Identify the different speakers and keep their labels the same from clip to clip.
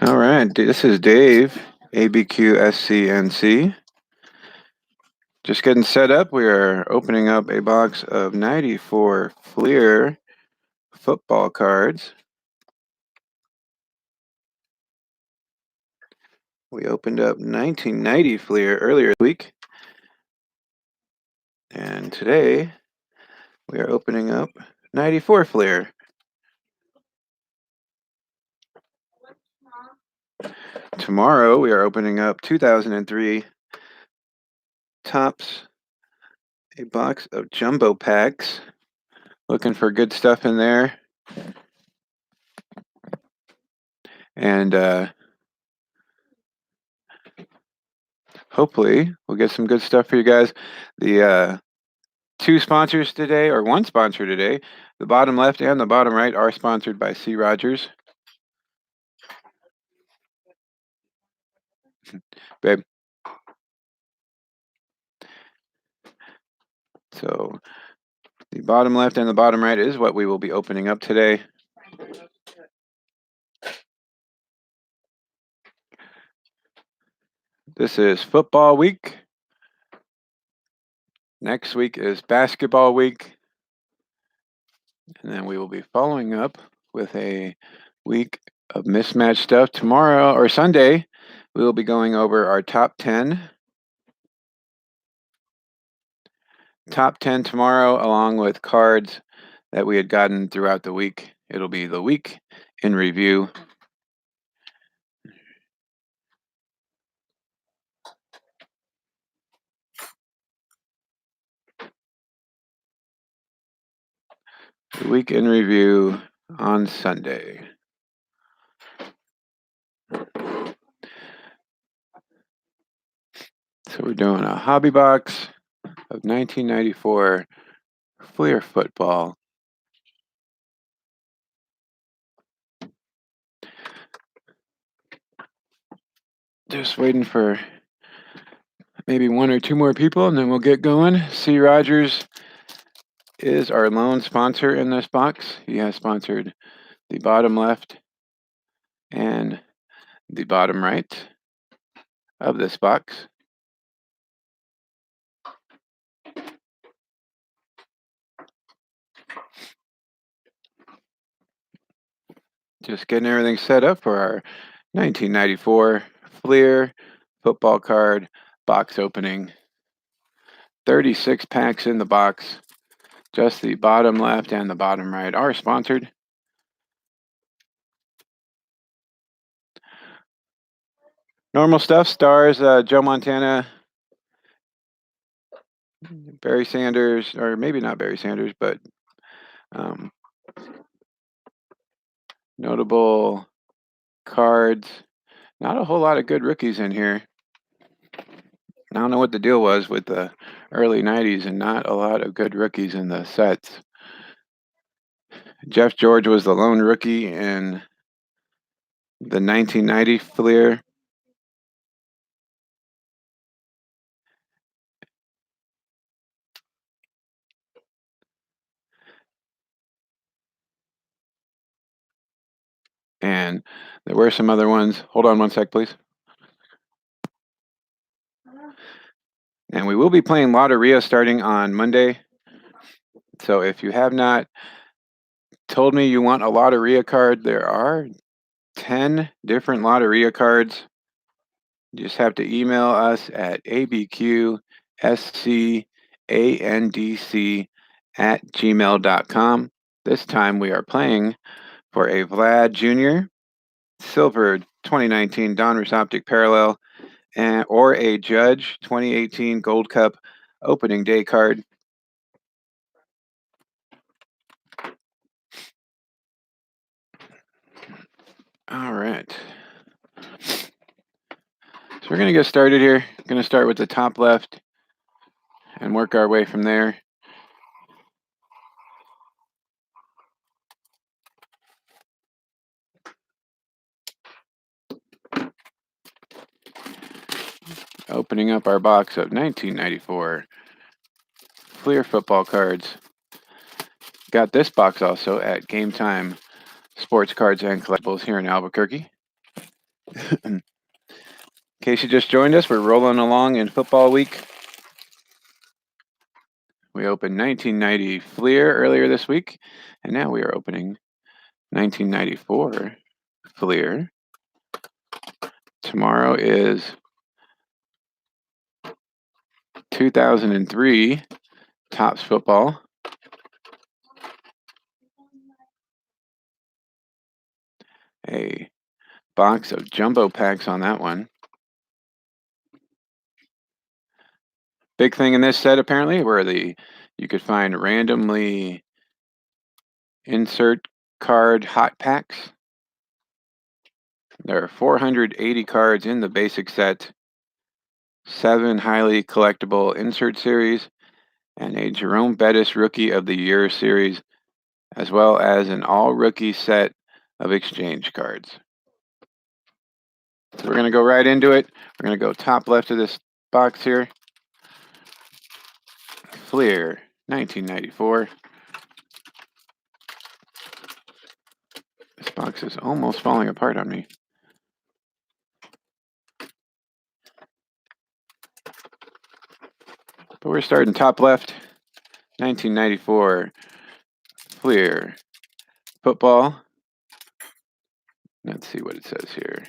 Speaker 1: All right, this is Dave, ABQSCNC. Just getting set up. We are opening up a box of 94 Fleer football cards. We opened up 1990 Fleer earlier this week. And today we are opening up 94 Fleer. Tomorrow we are opening up 2003 Topps, a box of jumbo packs. Looking for good stuff in there. And hopefully we'll get some good stuff for you guys. The two sponsors today, or one sponsor today, the bottom left and the bottom right, are sponsored by C. Rogers. Babe. So the bottom left and the bottom right is what we will be opening up today. This is football week. Next week is basketball week. And then we will be following up with a week of mismatched stuff. Tomorrow, or Sunday, we will be going over our top 10. Top 10 tomorrow, along with cards that we had gotten throughout the week. It'll be the week in review. The week in review on Sunday. So we're doing a hobby box of 1994 Fleer football. Just waiting for maybe one or two more people, and then we'll get going. C. Rogers is our lone sponsor in this box. He has sponsored the bottom left and the bottom right of this box. Just getting everything set up for our 1994 Fleer football card box opening. 36 packs in the box. Just the bottom left and the bottom right are sponsored. Normal stuff: stars, Joe Montana, Barry Sanders, or maybe not Barry Sanders, but notable cards. Not a whole lot of good rookies in here. I don't know what the deal was with the early 90s and not a lot of good rookies in the sets. Jeff George was the lone rookie in the 1990 Fleer. And there were some other ones. Hold on one sec, please. And we will be playing Lotteria starting on Monday. So if you have not told me you want a Lotteria card, there are 10 different Lotteria cards. You just have to email us at abqscandc@gmail.com. This time we are playing for a Vlad Jr. Silver 2019 Donruss Optic Parallel, or a Judge 2018 Gold Cup opening day card. All right. So we're going to get started here. Going to start with the top left and work our way from there. Opening up our box of 1994 Fleer football cards. Got this box also at Game Time sports cards and collectibles here in Albuquerque. In case you just joined us, we're rolling along in football week. We opened 1990 Fleer earlier this week, and now we are opening 1994 Fleer. Tomorrow is 2003 Topps Football. A box of jumbo packs on that one. Big thing in this set apparently where you could find randomly insert card hot packs. There are 480 cards in the basic set, 7 highly collectible insert series, and a Jerome Bettis Rookie of the Year series, as well as an all-rookie set of exchange cards. So we're going to go right into it. We're going to go top left of this box here. Fleer, 1994. This box is almost falling apart on me. But we're starting top left, 1994 Fleer Football. Let's see what it says here.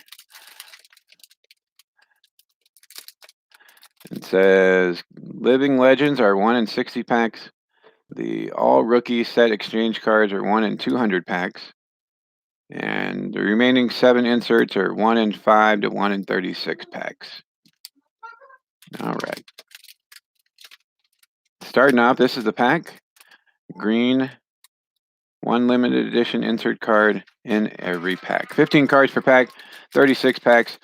Speaker 1: It says Living Legends are 1 in 60 packs. The all rookie set exchange cards are 1 in 200 packs. And the remaining 7 inserts are 1 in 5 to 1 in 36 packs. All right. Starting off, this is the pack. Green, 1 limited edition insert card in every pack. 15 cards per pack, 36 packs,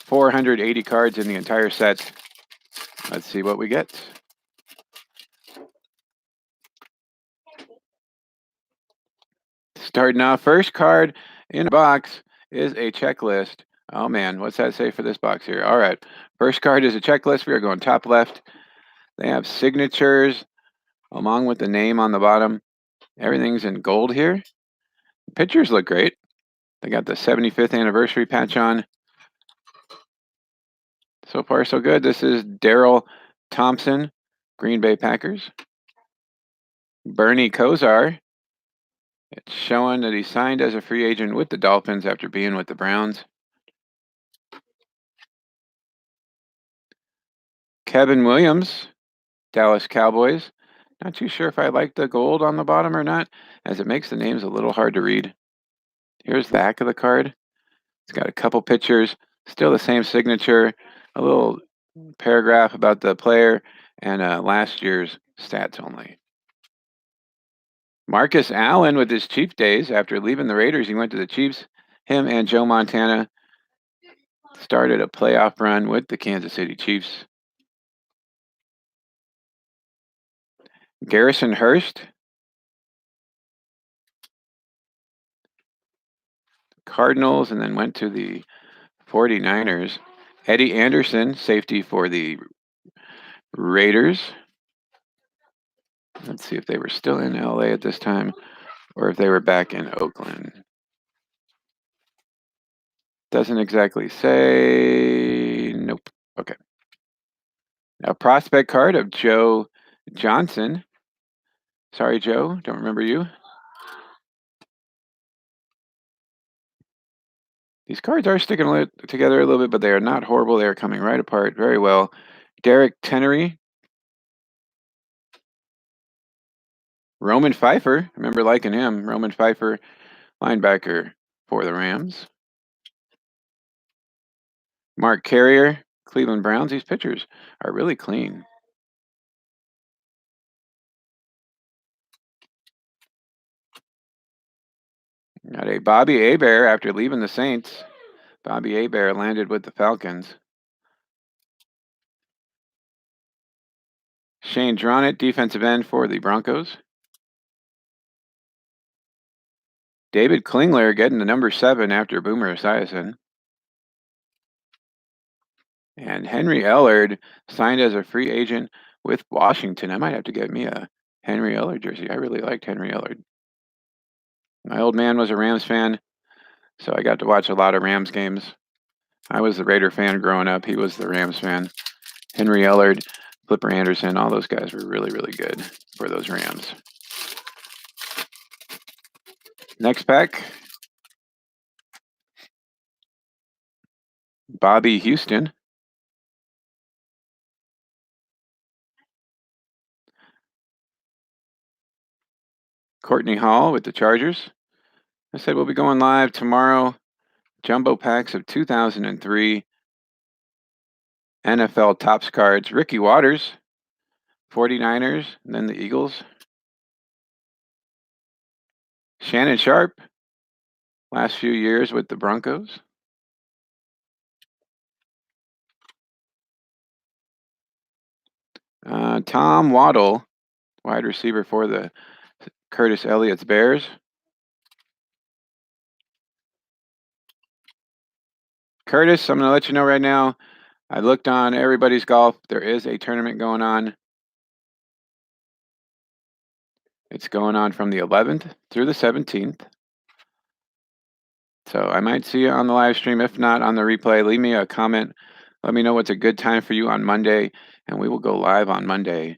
Speaker 1: 480 cards in the entire set. Let's see what we get. Starting off, first card in the box is a checklist. Oh man, what's that say for this box here? All right, first card is a checklist. We are going top left. They have signatures along with the name on the bottom. Everything's in gold here. Pictures look great. They got the 75th anniversary patch on. So far, so good. This is Daryl Thompson, Green Bay Packers. Bernie Kosar. It's showing that he signed as a free agent with the Dolphins after being with the Browns. Kevin Williams, Dallas Cowboys. Not too sure if I like the gold on the bottom or not, as it makes the names a little hard to read. Here's the back of the card. It's got a couple pictures, still the same signature, a little paragraph about the player, and last year's stats only. Marcus Allen with his Chief days. After leaving the Raiders, he went to the Chiefs. Him and Joe Montana started a playoff run with the Kansas City Chiefs. Garrison Hurst. Cardinals, and then went to the 49ers. Eddie Anderson, safety for the Raiders. Let's see if they were still in LA at this time or if they were back in Oakland. Doesn't exactly say. Nope. Okay. Now, prospect card of Joe Johnson. Sorry, Joe. Don't remember you. These cards are sticking together a little bit, but they are not horrible. They are coming right apart very well. Derek Tenery. Roman Pfeiffer. I remember liking him. Roman Pfeiffer, linebacker for the Rams. Mark Carrier, Cleveland Browns. These pictures are really clean. Got a Bobby Hebert after leaving the Saints. Bobby Hebert landed with the Falcons. Shane Dronett, defensive end for the Broncos. David Klingler getting the number 7 after Boomer Esiason. And Henry Ellard signed as a free agent with Washington. I might have to get me a Henry Ellard jersey. I really liked Henry Ellard. My old man was a Rams fan, so I got to watch a lot of Rams games. I was the Raider fan growing up. He was the Rams fan. Henry Ellard, Flipper Anderson, all those guys were really, really good for those Rams. Next pack. Bobby Houston. Courtney Hall with the Chargers. I said we'll be going live tomorrow. Jumbo packs of 2003 NFL Topps cards. Ricky Watters, 49ers, and then the Eagles. Shannon Sharpe, last few years with the Broncos. Tom Waddle, wide receiver for the Curtis Elliott's Bears. Curtis, I'm going to let you know right now, I looked on Everybody's Golf. There is a tournament going on. It's going on from the 11th through the 17th. So I might see you on the live stream. If not, on the replay, leave me a comment. Let me know what's a good time for you on Monday, and we will go live on Monday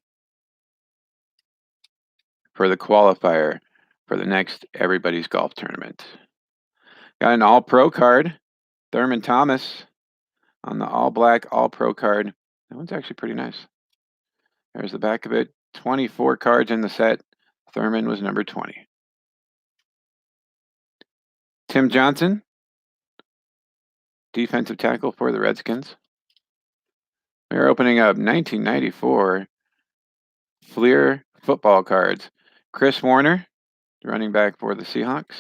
Speaker 1: for the qualifier for the next Everybody's Golf tournament. Got an All-Pro card, Thurman Thomas on the all-black All-Pro card. That one's actually pretty nice. There's the back of it. 24 cards in the set. Thurman was number 20. Tim Johnson, defensive tackle for the Redskins. We're opening up 1994 Fleer football cards. Chris Warner, running back for the Seahawks.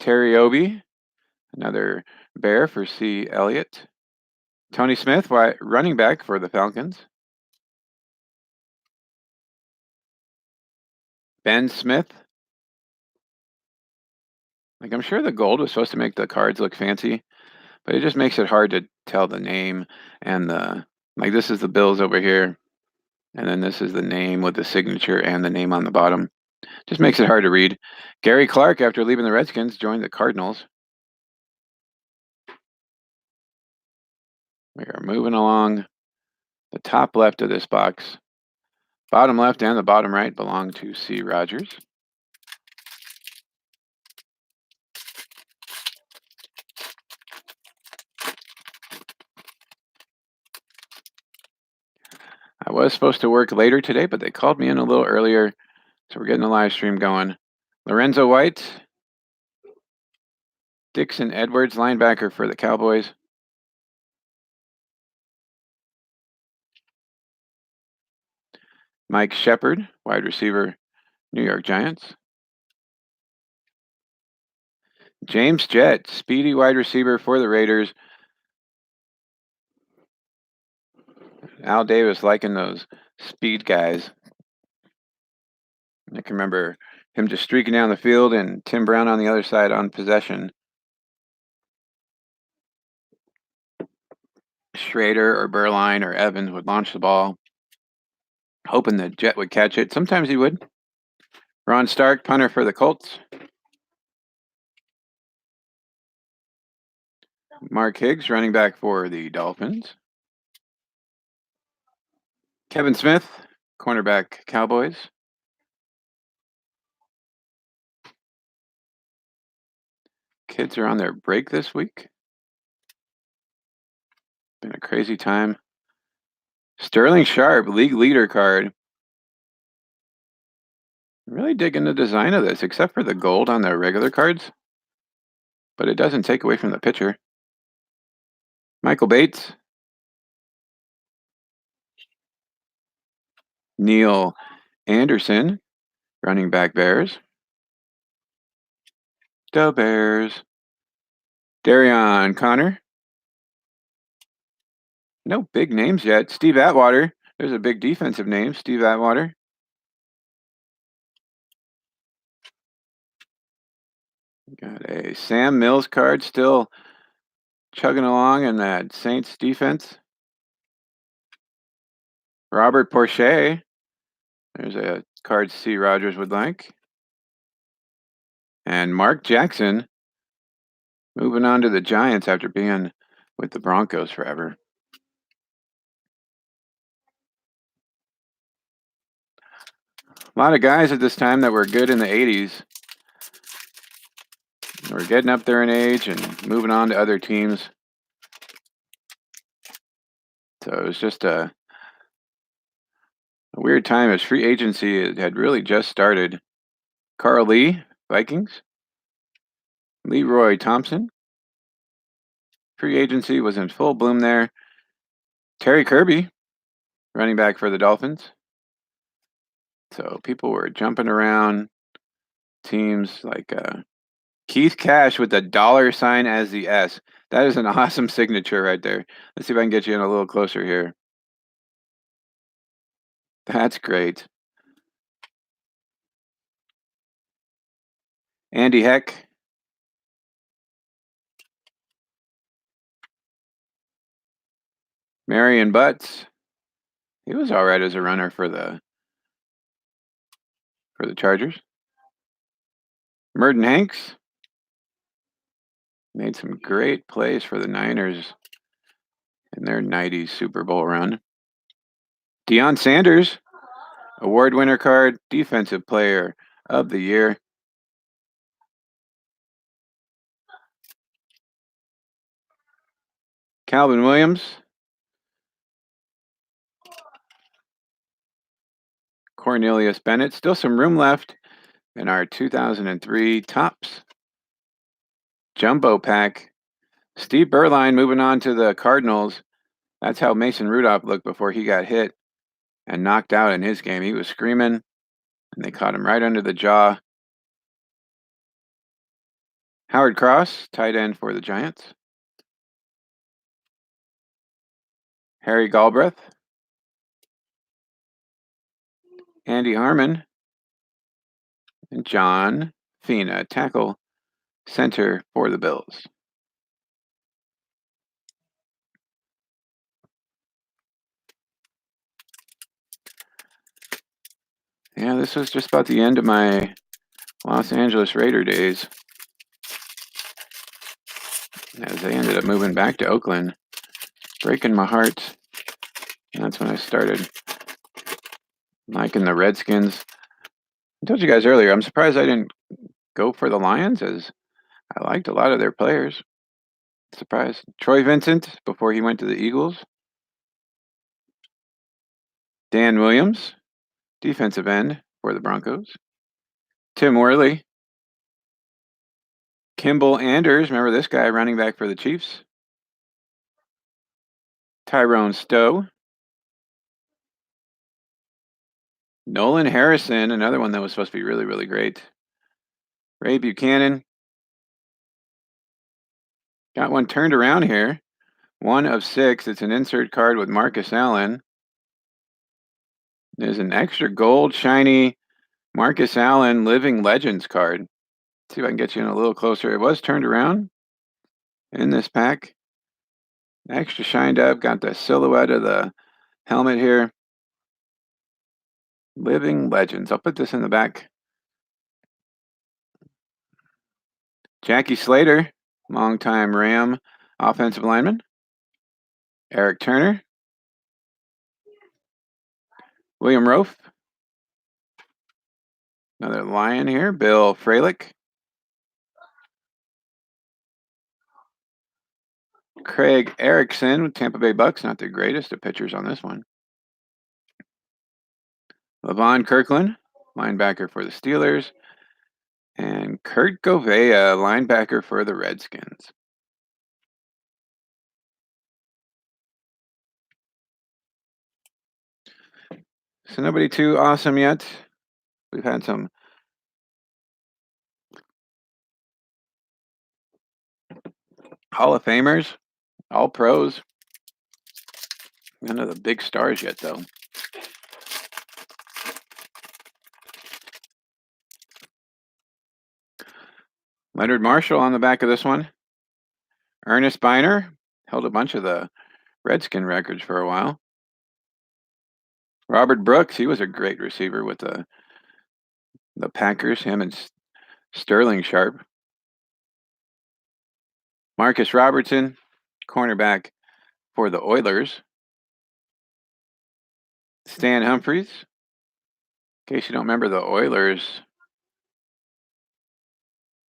Speaker 1: Terry Obi, another Bear for C. Elliott. Tony Smith, running back for the Falcons. Ben Smith. Like, I'm sure the gold was supposed to make the cards look fancy, but it just makes it hard to tell the name and like this is the Bills over here, and then this is the name with the signature and the name on the bottom. Just makes it hard to read. Gary Clark, after leaving the Redskins, joined the Cardinals. We are moving along the top left of this box. Bottom left and the bottom right belong to C. Rogers. I was supposed to work later today, but they called me in a little earlier, so we're getting the live stream going. Lorenzo White. Dixon Edwards, linebacker for the Cowboys. Mike Shepard, wide receiver, New York Giants. James Jett, speedy wide receiver for the Raiders. Al Davis liking those speed guys. I can remember him just streaking down the field and Tim Brown on the other side on possession. Schrader or Berline or Evans would launch the ball, hoping that Jett would catch it. Sometimes he would. Ron Stark, punter for the Colts. Mark Higgs, running back for the Dolphins. Kevin Smith, cornerback, Cowboys. Kids are on their break this week. Been a crazy time. Sterling Sharpe, league leader card. Really digging the design of this, except for the gold on the regular cards. But it doesn't take away from the pitcher. Michael Bates. Neil Anderson, running back Bears. The Bears. Darion Connor. No big names yet. Steve Atwater. There's a big defensive name, Steve Atwater. Got a Sam Mills card still chugging along in that Saints defense. Robert Porcher. There's a cards C. Rogers would like. And Mark Jackson moving on to the Giants after being with the Broncos forever. A lot of guys at this time that were good in the 80s were getting up there in age and moving on to other teams. So it was just a weird time as free agency had really just started. Carl Lee, Vikings. Leroy Thompson. Free agency was in full bloom there. Terry Kirby, running back for the Dolphins. So people were jumping around teams like Keith Cash with the $sign as the S. That is an awesome signature right there. Let's see if I can get you in a little closer here. That's great. Andy Heck. Marion Butts. He was all right as a runner for the Chargers. Merton Hanks. Made some great plays for the Niners in their 90s Super Bowl run. Deion Sanders, award winner card, defensive player of the year. Calvin Williams. Cornelius Bennett. Still some room left in our 2003 Topps Jumbo Pack. Steve Berline moving on to the Cardinals. That's how Mason Rudolph looked before he got hit and knocked out in his game. He was screaming, and they caught him right under the jaw. Howard Cross, tight end for the Giants. Harry Galbraith. Andy Harmon. And John Fina, tackle center for the Bills. Yeah, this was just about the end of my Los Angeles Raider days, as they ended up moving back to Oakland, breaking my heart. And that's when I started liking the Redskins. I told you guys earlier, I'm surprised I didn't go for the Lions, as I liked a lot of their players. Surprised. Troy Vincent before he went to the Eagles. Dan Williams, defensive end for the Broncos. Tim Worley. Kimball Anders, remember this guy, running back for the Chiefs. Tyrone Stowe. Nolan Harrison, another one that was supposed to be really, really great. Ray Buchanan. Got one turned around here. 1 of 6. It's an insert card with Marcus Allen. There's an extra gold, shiny Marcus Allen Living Legends card. Let's see if I can get you in a little closer. It was turned around in this pack. Extra shined up. Got the silhouette of the helmet here. Living Legends. I'll put this in the back. Jackie Slater, longtime Ram offensive lineman. Eric Turner. William Rofe. Another Lion here. Bill Fralick. Craig Erickson with Tampa Bay Bucks. Not the greatest of pitchers on this one. Levon Kirkland, linebacker for the Steelers. And Kurt Govea, linebacker for the Redskins. So nobody too awesome yet. We've had some Hall of Famers, all pros. None of the big stars yet, though. Leonard Marshall on the back of this one. Ernest Biner held a bunch of the Redskin records for a while. Robert Brooks, he was a great receiver with the the Packers, him and Sterling Sharp. Marcus Robertson, cornerback for the Oilers. Stan Humphries. In case you don't remember the Oilers,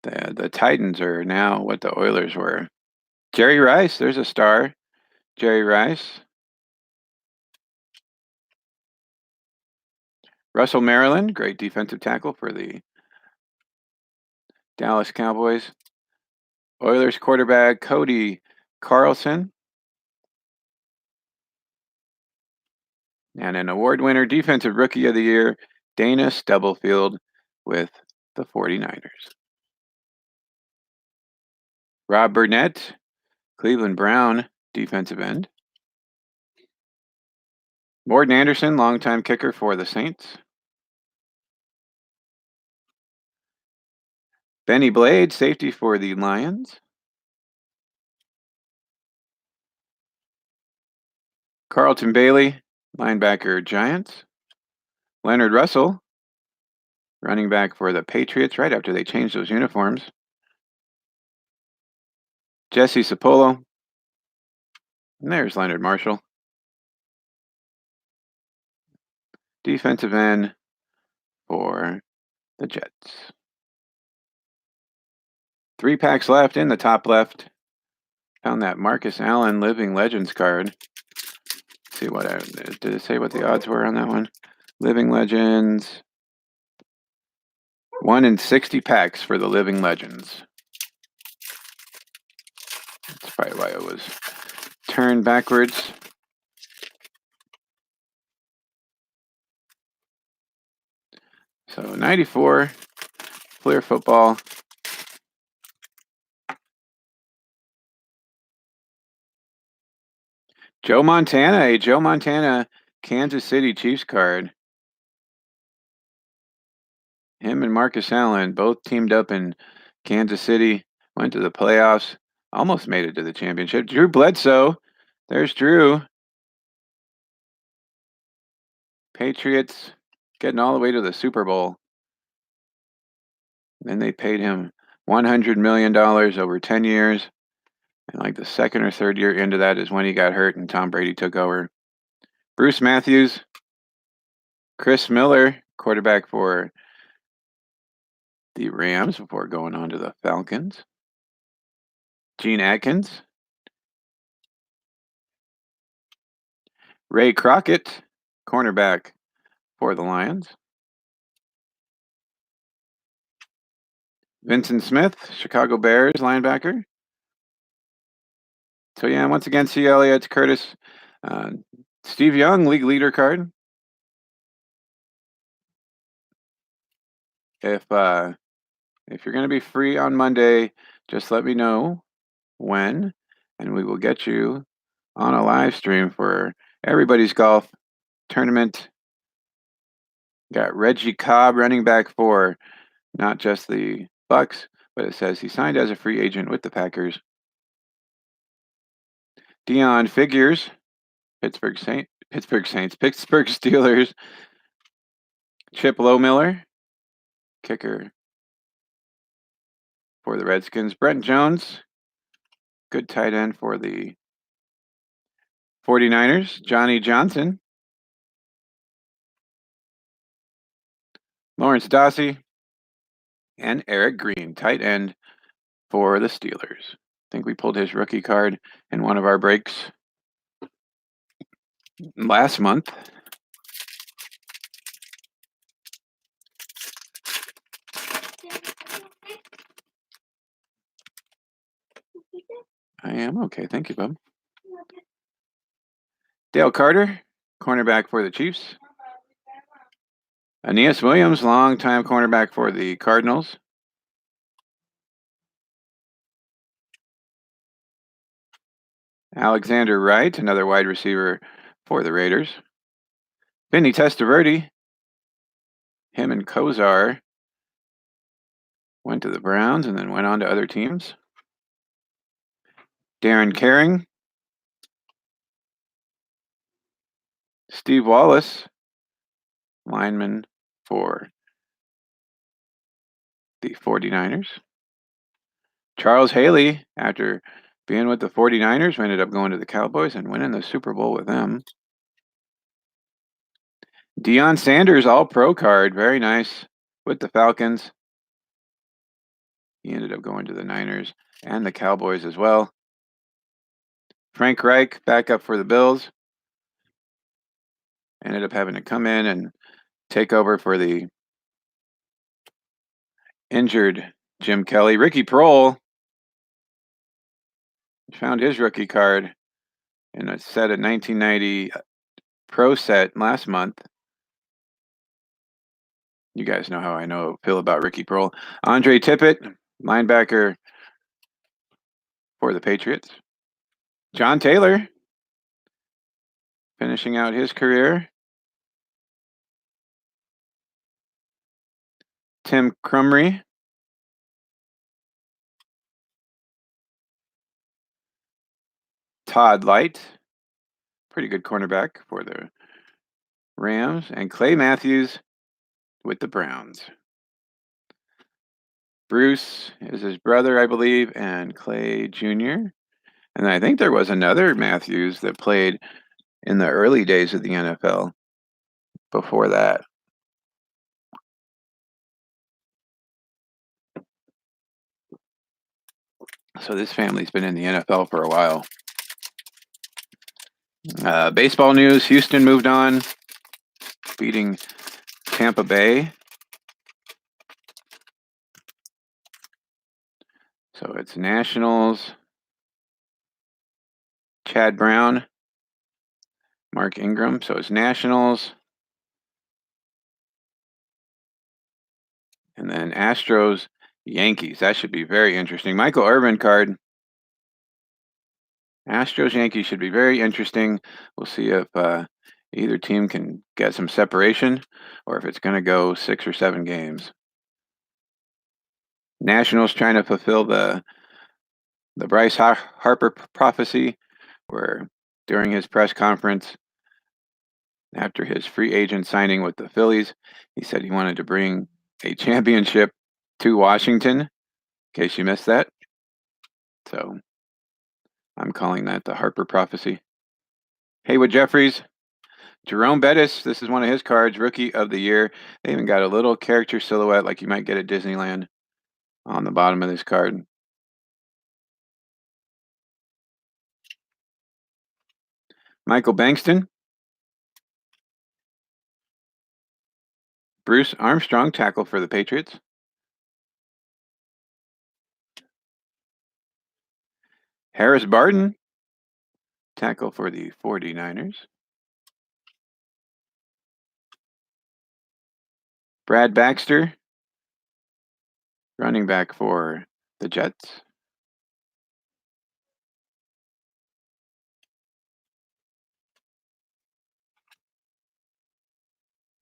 Speaker 1: the Titans are now what the Oilers were. Jerry Rice, there's a star. Jerry Rice. Russell Maryland, great defensive tackle for the Dallas Cowboys. Oilers quarterback Cody Carlson. And an award winner, Defensive Rookie of the Year, Dana Stubblefield with the 49ers. Rob Burnett, Cleveland Brown defensive end. Morton Anderson, longtime kicker for the Saints. Benny Blade, safety for the Lions. Carlton Bailey, linebacker Giants. Leonard Russell, running back for the Patriots right after they changed those uniforms. Jesse Sapolo. And there's Leonard Marshall. Defensive end for the Jets. 3 packs left in the top left. Found that Marcus Allen Living Legends card. Let's see what did it say what the odds were on that one? Living Legends. 1 in 60 packs for the Living Legends. That's probably why it was turned backwards. So 94, Fleer Football. Joe Montana, a Joe Montana Kansas City Chiefs card. Him and Marcus Allen both teamed up in Kansas City, went to the playoffs, almost made it to the championship. Drew Bledsoe, there's Drew. Patriots getting all the way to the Super Bowl. Then they paid him $100 million over 10 years. And like the second or third year into that is when he got hurt and Tom Brady took over. Bruce Matthews, Chris Miller, quarterback for the Rams before going on to the Falcons. Gene Atkins. Ray Crockett, cornerback for the Lions. Vincent Smith, Chicago Bears linebacker. So yeah, once again, C. Elliott, Curtis, Steve Young, league leader card. If you're going to be free on Monday, just let me know when, and we will get you on a live stream for everybody's golf tournament. Got Reggie Cobb, running back for not just the Bucks, but it says he signed as a free agent with the Packers. Dion Figures, Pittsburgh Steelers. Chip Lowmiller, kicker for the Redskins. Brent Jones, good tight end for the 49ers. Johnny Johnson. Lawrence Dossie. And Eric Green, tight end for the Steelers. I think we pulled his rookie card in one of our breaks last month. I am okay. Thank you, bub. Dale Carter, cornerback for the Chiefs. Aeneas Williams, longtime cornerback for the Cardinals. Alexander Wright, another wide receiver for the Raiders. Vinny Testaverde, him and Kozar went to the Browns and then went on to other teams. Darren Caring. Steve Wallace, lineman for the 49ers. Charles Haley, after being with the 49ers, ended up going to the Cowboys and winning the Super Bowl with them. Deion Sanders, All-Pro card. Very nice with the Falcons. He ended up going to the Niners and the Cowboys as well. Frank Reich, backup for the Bills. Ended up having to come in and take over for the injured Jim Kelly. Ricky Proehl found his rookie card in a set of 1990 Pro set last month. You guys know how I feel about Ricky Proehl. Andre Tippett, linebacker for the Patriots. John Taylor, finishing out his career. Tim Crumry. Todd Light, pretty good cornerback for the Rams. And Clay Matthews with the Browns. Bruce is his brother, I believe, and Clay Jr. And I think there was another Matthews that played in the early days of the NFL before that. So this family's been in the NFL for a while. Baseball news, Houston moved on, beating Tampa Bay. So it's Nationals, Chad Brown, Mark Ingram. So it's Nationals. And then Astros, Yankees. That should be very interesting. Michael Irvin card. Astros, Yankees should be very interesting. We'll see if either team can get some separation or if it's going to go 6 or 7 games. Nationals trying to fulfill the Bryce Harper prophecy, where during his press conference after his free agent signing with the Phillies, he said he wanted to bring a championship to Washington, in case you missed that. So I'm calling that the Harper prophecy. Haywood Jeffries, Jerome Bettis, this is one of his cards, Rookie of the Year. They even got a little character silhouette like you might get at Disneyland on the bottom of this card. Michael Bankston. Bruce Armstrong, tackle for the Patriots. Harris Barton, tackle for the 49ers. Brad Baxter, running back for the Jets.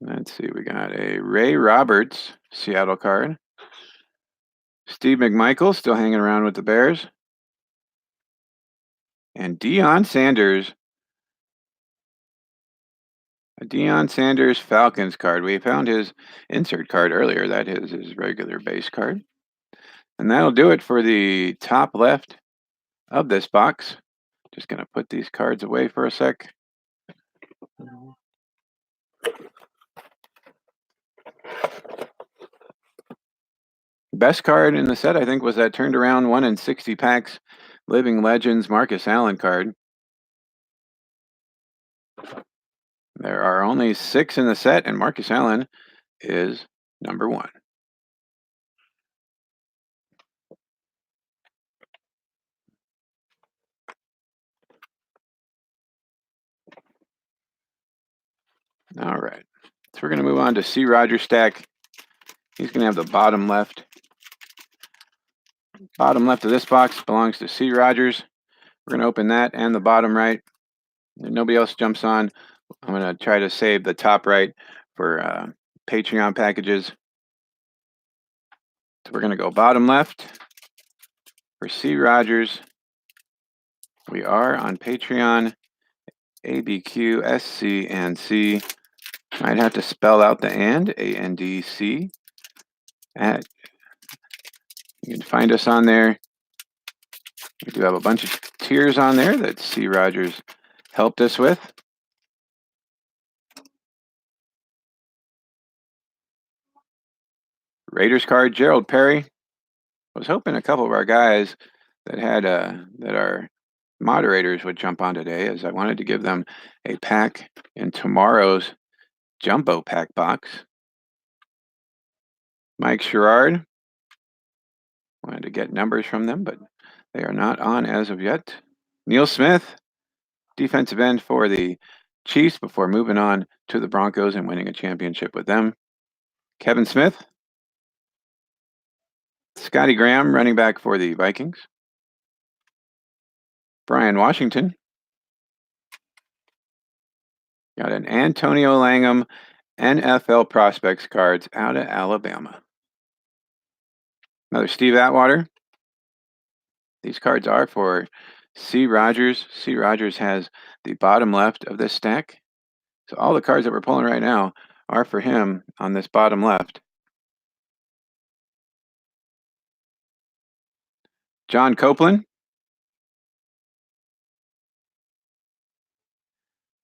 Speaker 1: Let's see, we got a Ray Roberts, Seattle card. Steve McMichael, still hanging around with the Bears. And Deion Sanders. A Deion Sanders Falcons card. We found his insert card earlier. That is his regular base card. And that'll do it for the top left of this box. Just going to put these cards away for a sec. Best card in the set, I think, was that turned around 1 in 60 packs Living Legends Marcus Allen card. There are only 6 in the set, and Marcus Allen is number 1. All right. So we're going to move on to C. Roger stack. He's going to have the bottom left. Bottom left of this box belongs to C. Rogers. We're going to open that and the bottom right. If nobody else jumps on, I'm going to try to save the top right for Patreon packages. So we're going to go bottom left for C. Rogers. We are on Patreon, ABQ, SC, and C. Might have to spell out the and, A-N-D-C, at You can find us on there. We do have a bunch of tiers on there that C. Rogers helped us with. Raiders card, Gerald Perry. I was hoping a couple of our guys that had that are moderators would jump on today, as I wanted to give them a pack in tomorrow's jumbo pack box. Mike Sherrard. Wanted to get numbers from them, but they are not on as of yet. Neil Smith, defensive end for the Chiefs before moving on to the Broncos and winning a championship with them. Kevin Smith. Scotty Graham, running back for the Vikings. Brian Washington. Got an Antonio Langham NFL prospects cards out of Alabama. Another Steve Atwater. These cards are for C. Rogers. C. Rogers has the bottom left of this stack. So all the cards that we're pulling right now are for him on this bottom left. John Copeland.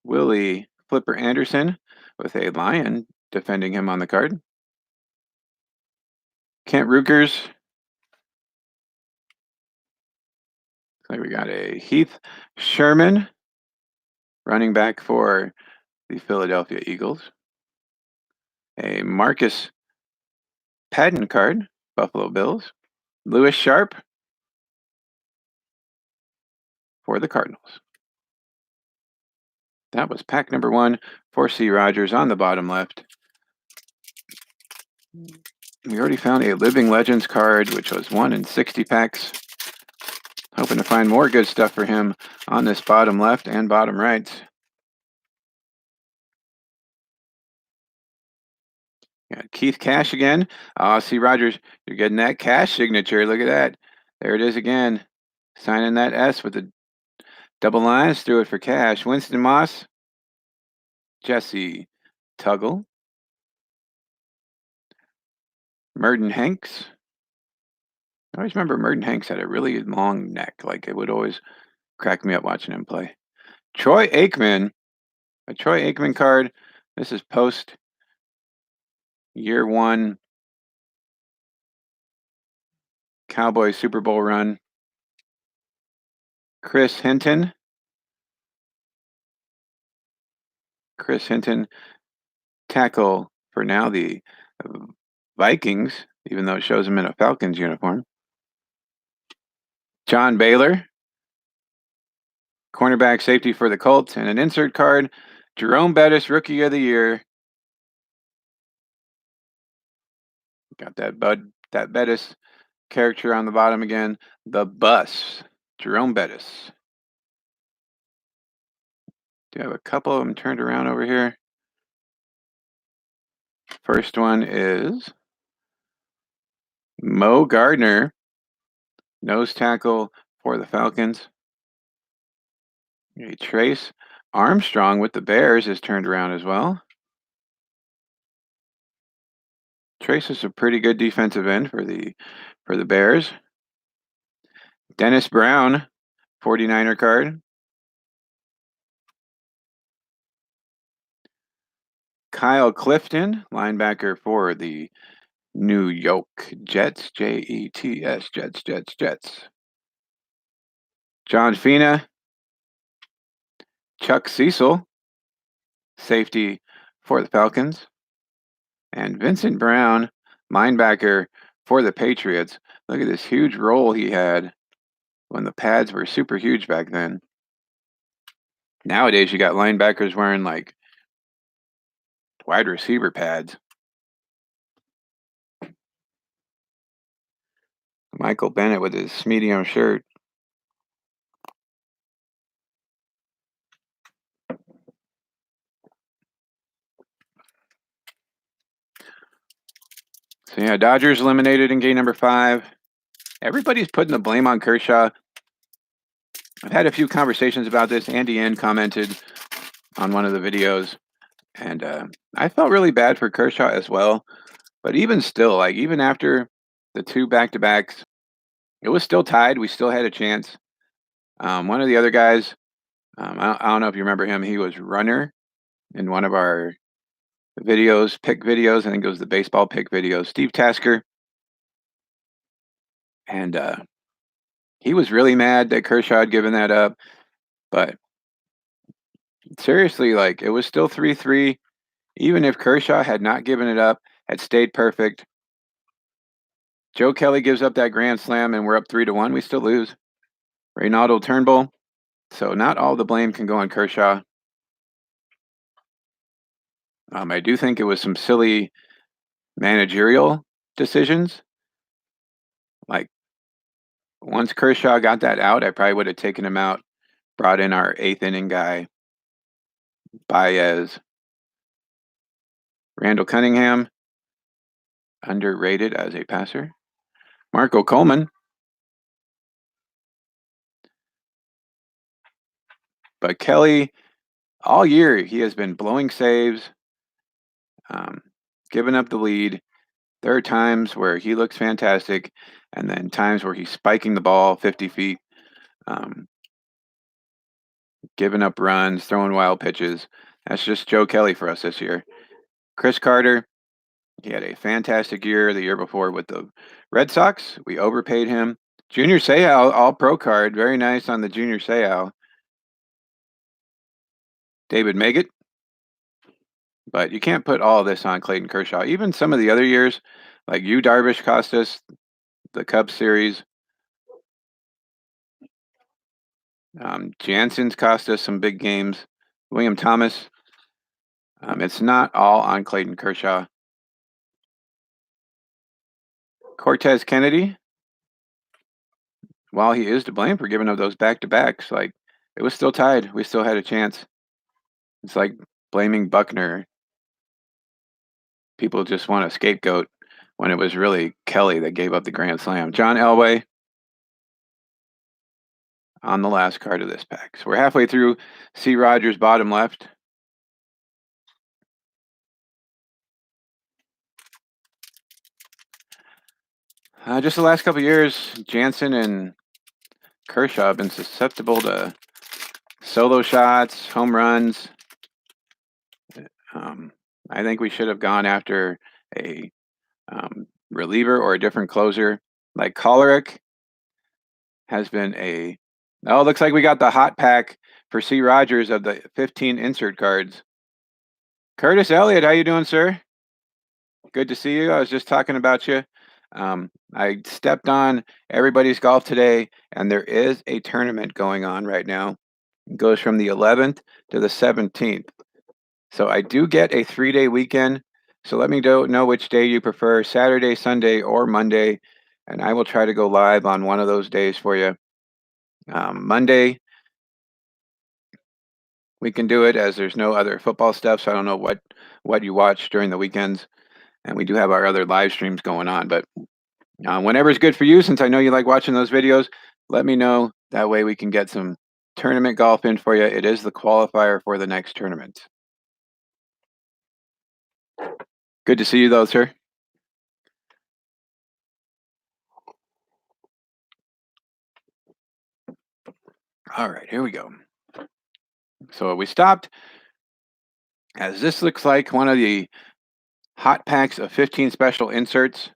Speaker 1: Willie Flipper Anderson with a lion defending him on the card. Kent Rukers. Looks like we got a Heath Sherman, running back for the Philadelphia Eagles. A Marcus Patton card, Buffalo Bills. Lewis Sharp for the Cardinals. That was pack number 1 for C. Rogers on the bottom left. We already found a Living Legends card, which was 1 in 60 packs. Hoping to find more good stuff for him on this bottom left and bottom right. Got Keith Cash again. C. Rogers, you're getting that Cash signature. Look at that. There it is again. Signing that S with the double lines through it for Cash. Winston Moss. Jesse Tuggle. Merton Hanks. I always remember Merton Hanks had a really long neck. Like, it would always crack me up watching him play. Troy Aikman. A Troy Aikman card. This is post year 1 Cowboys Super Bowl run. Chris Hinton. Chris Hinton, tackle for now the Vikings, even though it shows him in a Falcons uniform. John Baylor, cornerback safety for the Colts, and an insert card, Jerome Bettis, Rookie of the Year. Got that Bettis character on the bottom again. The Bus, Jerome Bettis. Do you have a couple of them turned around over here? First one is Mo Gardner, nose tackle for the Falcons. A Trace Armstrong with the Bears is turned around as well. Trace is a pretty good defensive end for the Bears. Dennis Brown, 49er card. Kyle Clifton, linebacker for the New York Jets, Jets, Jets. John Fina, Chuck Cecil, safety for the Falcons. And Vincent Brown, linebacker for the Patriots. Look at this huge roll he had when the pads were super huge back then. Nowadays, you got linebackers wearing like wide receiver pads. Michael Bennett with his medium shirt. So yeah, Dodgers eliminated in game number 5. Everybody's putting the blame on Kershaw. I've had a few conversations about this. Andy N commented on one of the videos, and I felt really bad for Kershaw as well. But even still, like even after the 2 back-to-backs, It was still tied. We still had a chance. One of the other guys, I don't know if you remember him. He was runner in one of our videos, pick videos. I think it was the baseball pick videos. Steve Tasker, and he was really mad that Kershaw had given that up. But seriously, like it was still 3-3. Even if Kershaw had not given it up, had stayed perfect. Joe Kelly gives up that grand slam, and we're up 3-1. We still lose. Reynaldo Turnbull. So not all the blame can go on Kershaw. I do think it was some silly managerial decisions. Like once Kershaw got that out, I probably would have taken him out, brought in our 8th inning guy, Baez. Randall Cunningham, underrated as a passer. Marco Coleman. But Kelly, all year, he has been blowing saves, giving up the lead. There are times where he looks fantastic, and then times where he's spiking the ball 50 feet, giving up runs, throwing wild pitches. That's just Joe Kelly for us this year. Chris Carter, he had a fantastic year the year before with the Red Sox. We overpaid him. Junior Seau, all-pro card. Very nice on the Junior Seau. David Maggott. But you can't put all of this on Clayton Kershaw. Even some of the other years, like Yu Darvish cost us the Cubs series. Jansen's cost us some big games. William Thomas. It's not all on Clayton Kershaw. Cortez Kennedy, while he is to blame for giving up those back-to-backs, like it was still tied. We still had a chance. It's like blaming Buckner. People just want a scapegoat when it was really Kelly that gave up the grand slam. John Elway on the last card of this pack. So we're halfway through C. Rogers, bottom left. Just the last couple of years, Jansen and Kershaw have been susceptible to solo shots, home runs. I think we should have gone after a reliever or a different closer. Like Kolarek has been a. Oh, looks like we got the hot pack for C. Rogers of the 15 insert cards. Curtis Elliott, how you doing, sir? Good to see you. I was just talking about you. I stepped on everybody's golf today, and there is a tournament going on right now. It goes from the 11th to the 17th. So I do get a 3-day weekend. So let me know which day you prefer, Saturday, Sunday, or Monday, and I will try to go live on one of those days for you. Monday, we can do it as there's no other football stuff, so I don't know what you watch during the weekends. And we do have our other live streams going on, but whenever's good for you, since I know you like watching those videos, let me know. That way we can get some tournament golf in for you. It is the qualifier for the next tournament. Good to see you, though, sir. All right, here we go. So we stopped, as this looks like one of the hot packs of 15 special inserts.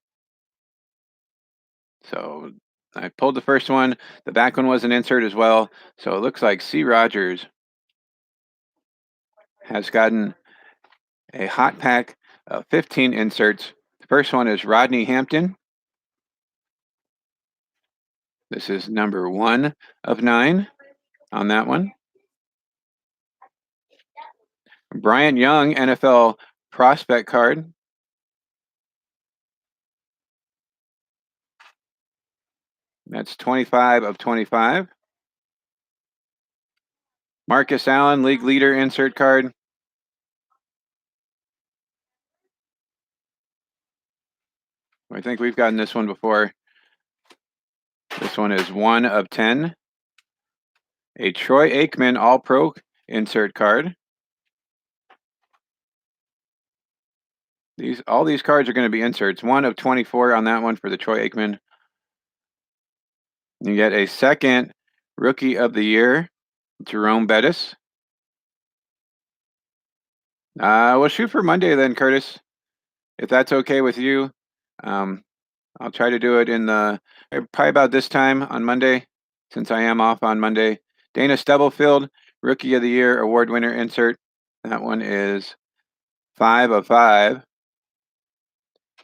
Speaker 1: So I pulled the first one. The back one was an insert as well. So it looks like C. Rogers has gotten a hot pack of 15 inserts. The first one is Rodney Hampton. This is number 1 of 9 on that one. Bryant Young, NFL prospect card. That's 25 of 25. Marcus Allen, league leader insert card. I think we've gotten this one before. This one is 1 of 10. A Troy Aikman All-Pro insert card. All these cards are going to be inserts. 1 of 24 on that one for the Troy Aikman. You get a second Rookie of the Year, Jerome Bettis. We'll shoot for Monday then, Curtis, if that's okay with you. I'll try to do it in probably about this time on Monday, since I am off on Monday. Dana Stubblefield, Rookie of the Year award winner insert. That one is 5 of 5.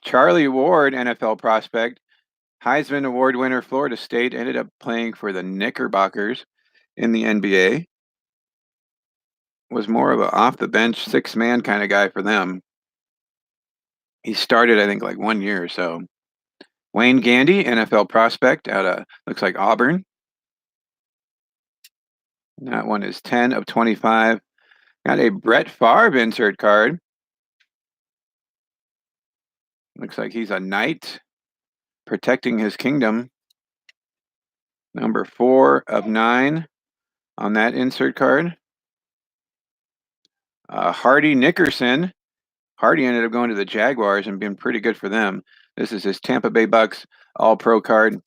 Speaker 1: Charlie Ward, NFL prospect, Heisman Award winner, Florida State, ended up playing for the Knickerbockers in the NBA. Was more of a off the bench 6-man kind of guy for them. He started, I think, like 1 year or so. Wayne Gandy, NFL prospect out of, looks like Auburn. That one is 10 of 25. Got a Brett Favre insert card. Looks like he's a knight protecting his kingdom. Number 4 of 9 on that insert card. Hardy Nickerson. Hardy ended up going to the Jaguars and being pretty good for them. This is his Tampa Bay Bucks All-Pro card.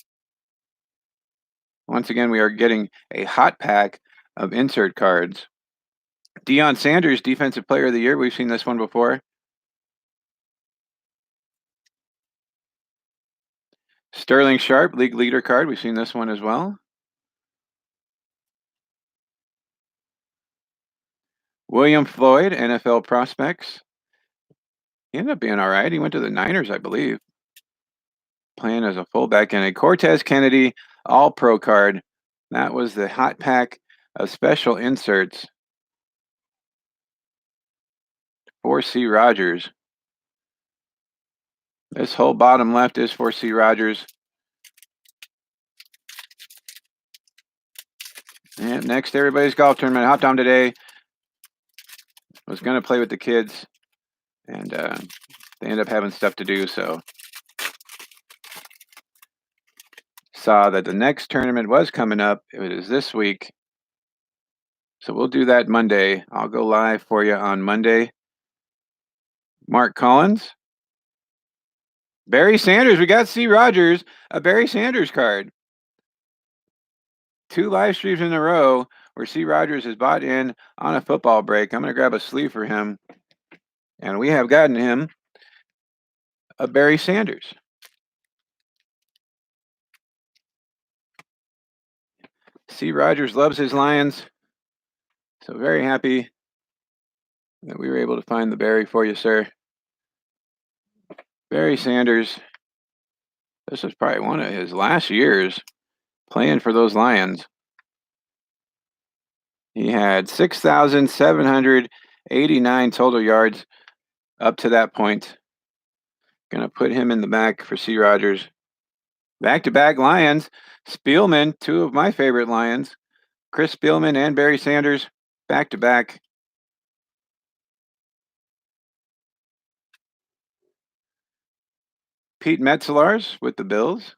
Speaker 1: Once again, we are getting a hot pack of insert cards. Deion Sanders, Defensive Player of the Year. We've seen this one before. Sterling Sharp, League Leader card. We've seen this one as well. William Floyd, NFL prospects. He ended up being all right. He went to the Niners, I believe, playing as a fullback. And a Cortez Kennedy All-Pro card. That was the hot pack of special inserts for C. Rogers. This whole bottom left is for C. Rogers. And next, everybody's golf tournament. Hopped on today. Was going to play with the kids, and they ended up having stuff to do, so saw that the next tournament was coming up. It is this week, so we'll do that Monday. I'll go live for you on Monday. Mark Collins. Barry Sanders. We got C. Rogers, a Barry Sanders card. 2 live streams in a row where C. Rogers has bought in on a football break. I'm going to grab a sleeve for him. And we have gotten him a Barry Sanders. C. Rogers loves his Lions. So very happy that we were able to find the Barry for you, sir. Barry Sanders. This was probably one of his last years playing for those Lions. He had 6,789 total yards up to that point. Gonna put him in the back for C. Rogers. Back-to-back Lions. Spielman, 2 of my favorite Lions. Chris Spielman and Barry Sanders, back-to-back. Pete Metzelaars with the Bills.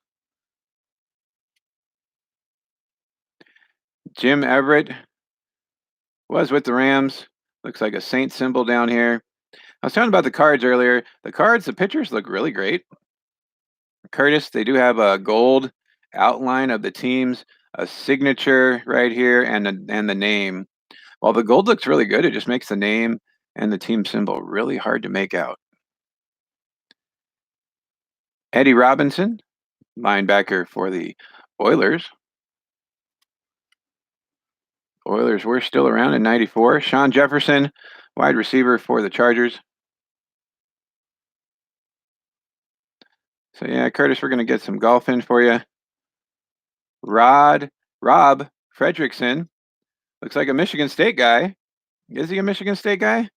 Speaker 1: Jim Everett was with the Rams. Looks like a Saint symbol down here. I was talking about the cards earlier. The pictures look really great. Curtis, they do have a gold outline of the teams, a signature right here, and the name. While the gold looks really good, it just makes the name and the team symbol really hard to make out. Eddie Robinson, linebacker for the Oilers. Oilers were still around in 94. Sean Jefferson, wide receiver for the Chargers. So yeah, Curtis, we're going to get some golf in for you. Rob Fredrickson, looks like a Michigan State guy. Is he a Michigan State guy?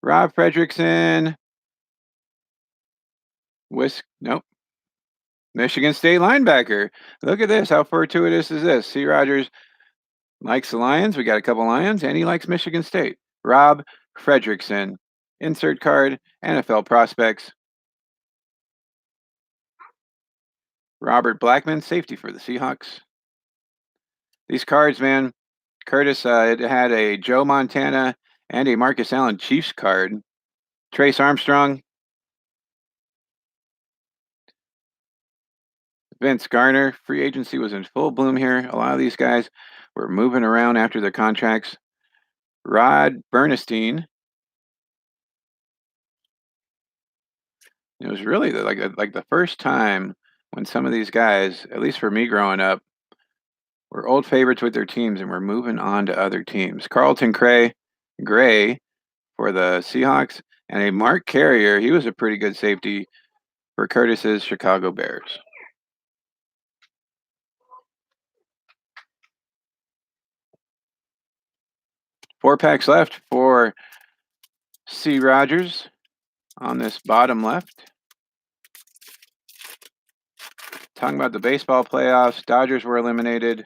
Speaker 1: Rob Fredrickson. Nope. Michigan State linebacker. Look at this. How fortuitous is this? C. Rogers likes the Lions. We got a couple Lions, and he likes Michigan State. Rob Fredrickson. Insert card, NFL prospects. Robert Blackman, safety for the Seahawks. These cards, man. Curtis, it had a Joe Montana and a Marcus Allen Chiefs card. Trace Armstrong. Vince Garner, free agency was in full bloom here. A lot of these guys were moving around after their contracts. Rod Bernstein. It was really like the first time when some of these guys, at least for me growing up, were old favorites with their teams and were moving on to other teams. Carlton Gray for the Seahawks, and a Mark Carrier. He was a pretty good safety for Curtis's Chicago Bears. Four packs left for C. Rogers on this bottom left. Talking about the baseball playoffs, Dodgers were eliminated.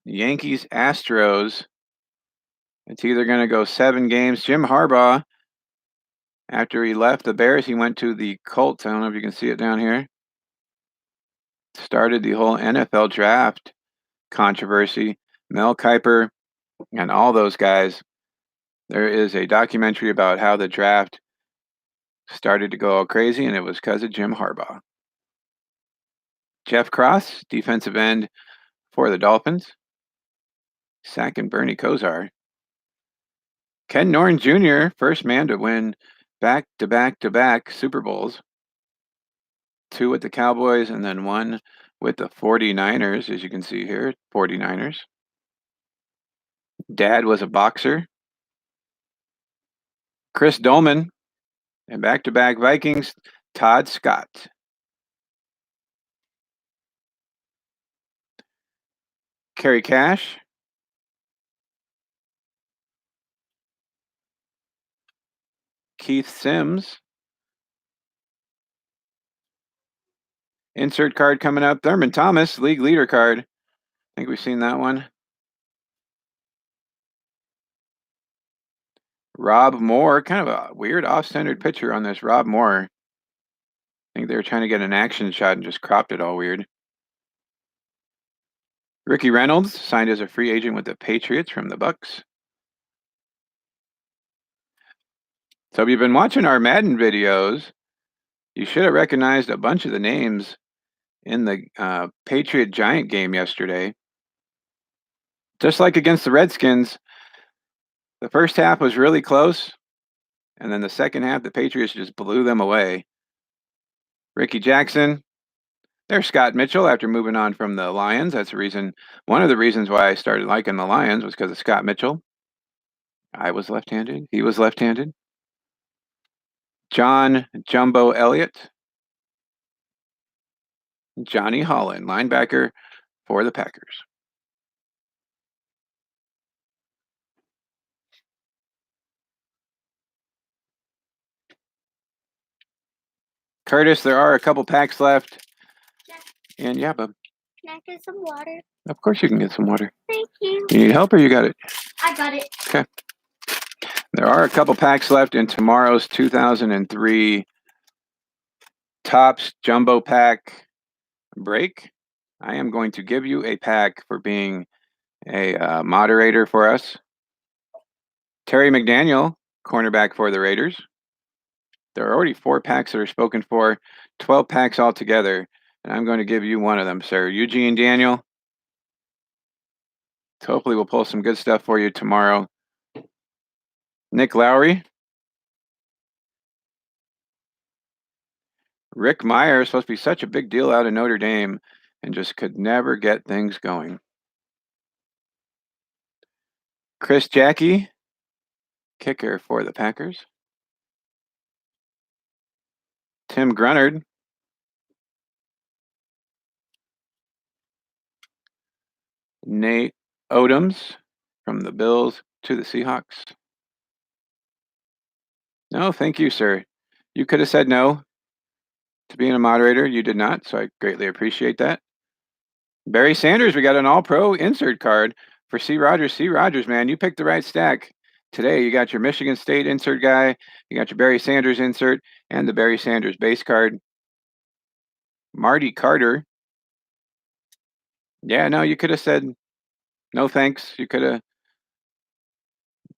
Speaker 1: Yankees, Astros. It's either going to go 7 games. Jim Harbaugh, after he left the Bears, he went to the Colts. I don't know if you can see it down here. Started the whole NFL draft controversy. Mel Kiper and all those guys. There is a documentary about how the draft started to go all crazy, and it was because of Jim Harbaugh. Jeff Cross, defensive end for the Dolphins. Sack and Bernie Kosar. Ken Norton Jr., first man to win back-to-back Super Bowls. 2 with the Cowboys and then 1 with the 49ers, as you can see here, 49ers. Dad was a boxer. Chris Dolman, and back-to-back Vikings, Todd Scott. Kerry Cash. Keith Sims. Insert card coming up. Thurman Thomas, league leader card. I think we've seen that one. Rob Moore, kind of a weird off-centered picture on this Rob Moore. I think they were trying to get an action shot and just cropped it all weird. Ricky Reynolds signed as a free agent with the Patriots from the Bucks. So if you've been watching our Madden videos, you should have recognized a bunch of the names in the Patriot Giant game yesterday. Just like against the Redskins, the first half was really close, and then the second half, the Patriots just blew them away. Ricky Jackson. There's Scott Mitchell after moving on from the Lions. That's the reason. One of the reasons why I started liking the Lions was because of Scott Mitchell. I was left-handed. He was left-handed. John Jumbo Elliott. Johnny Holland, linebacker for the Packers. Curtis, there are a couple packs left. And yeah, bub.
Speaker 2: Can I get some water?
Speaker 1: Of course you can get some water.
Speaker 2: Thank you.
Speaker 1: You need help or you got it?
Speaker 2: I got it.
Speaker 1: Okay. There are a couple packs left in tomorrow's 2003 Topps Jumbo Pack break. I am going to give you a pack for being a moderator for us. Terry McDaniel, cornerback for the Raiders. There are already 4 packs that are spoken for, 12 packs altogether, and I'm going to give you one of them, sir. Eugene Daniel. So hopefully we'll pull some good stuff for you tomorrow. Nick Lowry. Rick Meyer is supposed to be such a big deal out of Notre Dame and just could never get things going. Chris Jackie, kicker for the Packers. Tim Grunnard. Nate Odoms from the Bills to the Seahawks. No, thank you, sir. You could have said no to being a moderator. You did not, so I greatly appreciate that. Barry Sanders, we got an all-pro insert card for C. Rogers. C. Rogers, man, you picked the right stack. Today, you got your Michigan State insert guy, you got your Barry Sanders insert, and the Barry Sanders base card. Marty Carter. Yeah, no, you could have said no thanks. You could have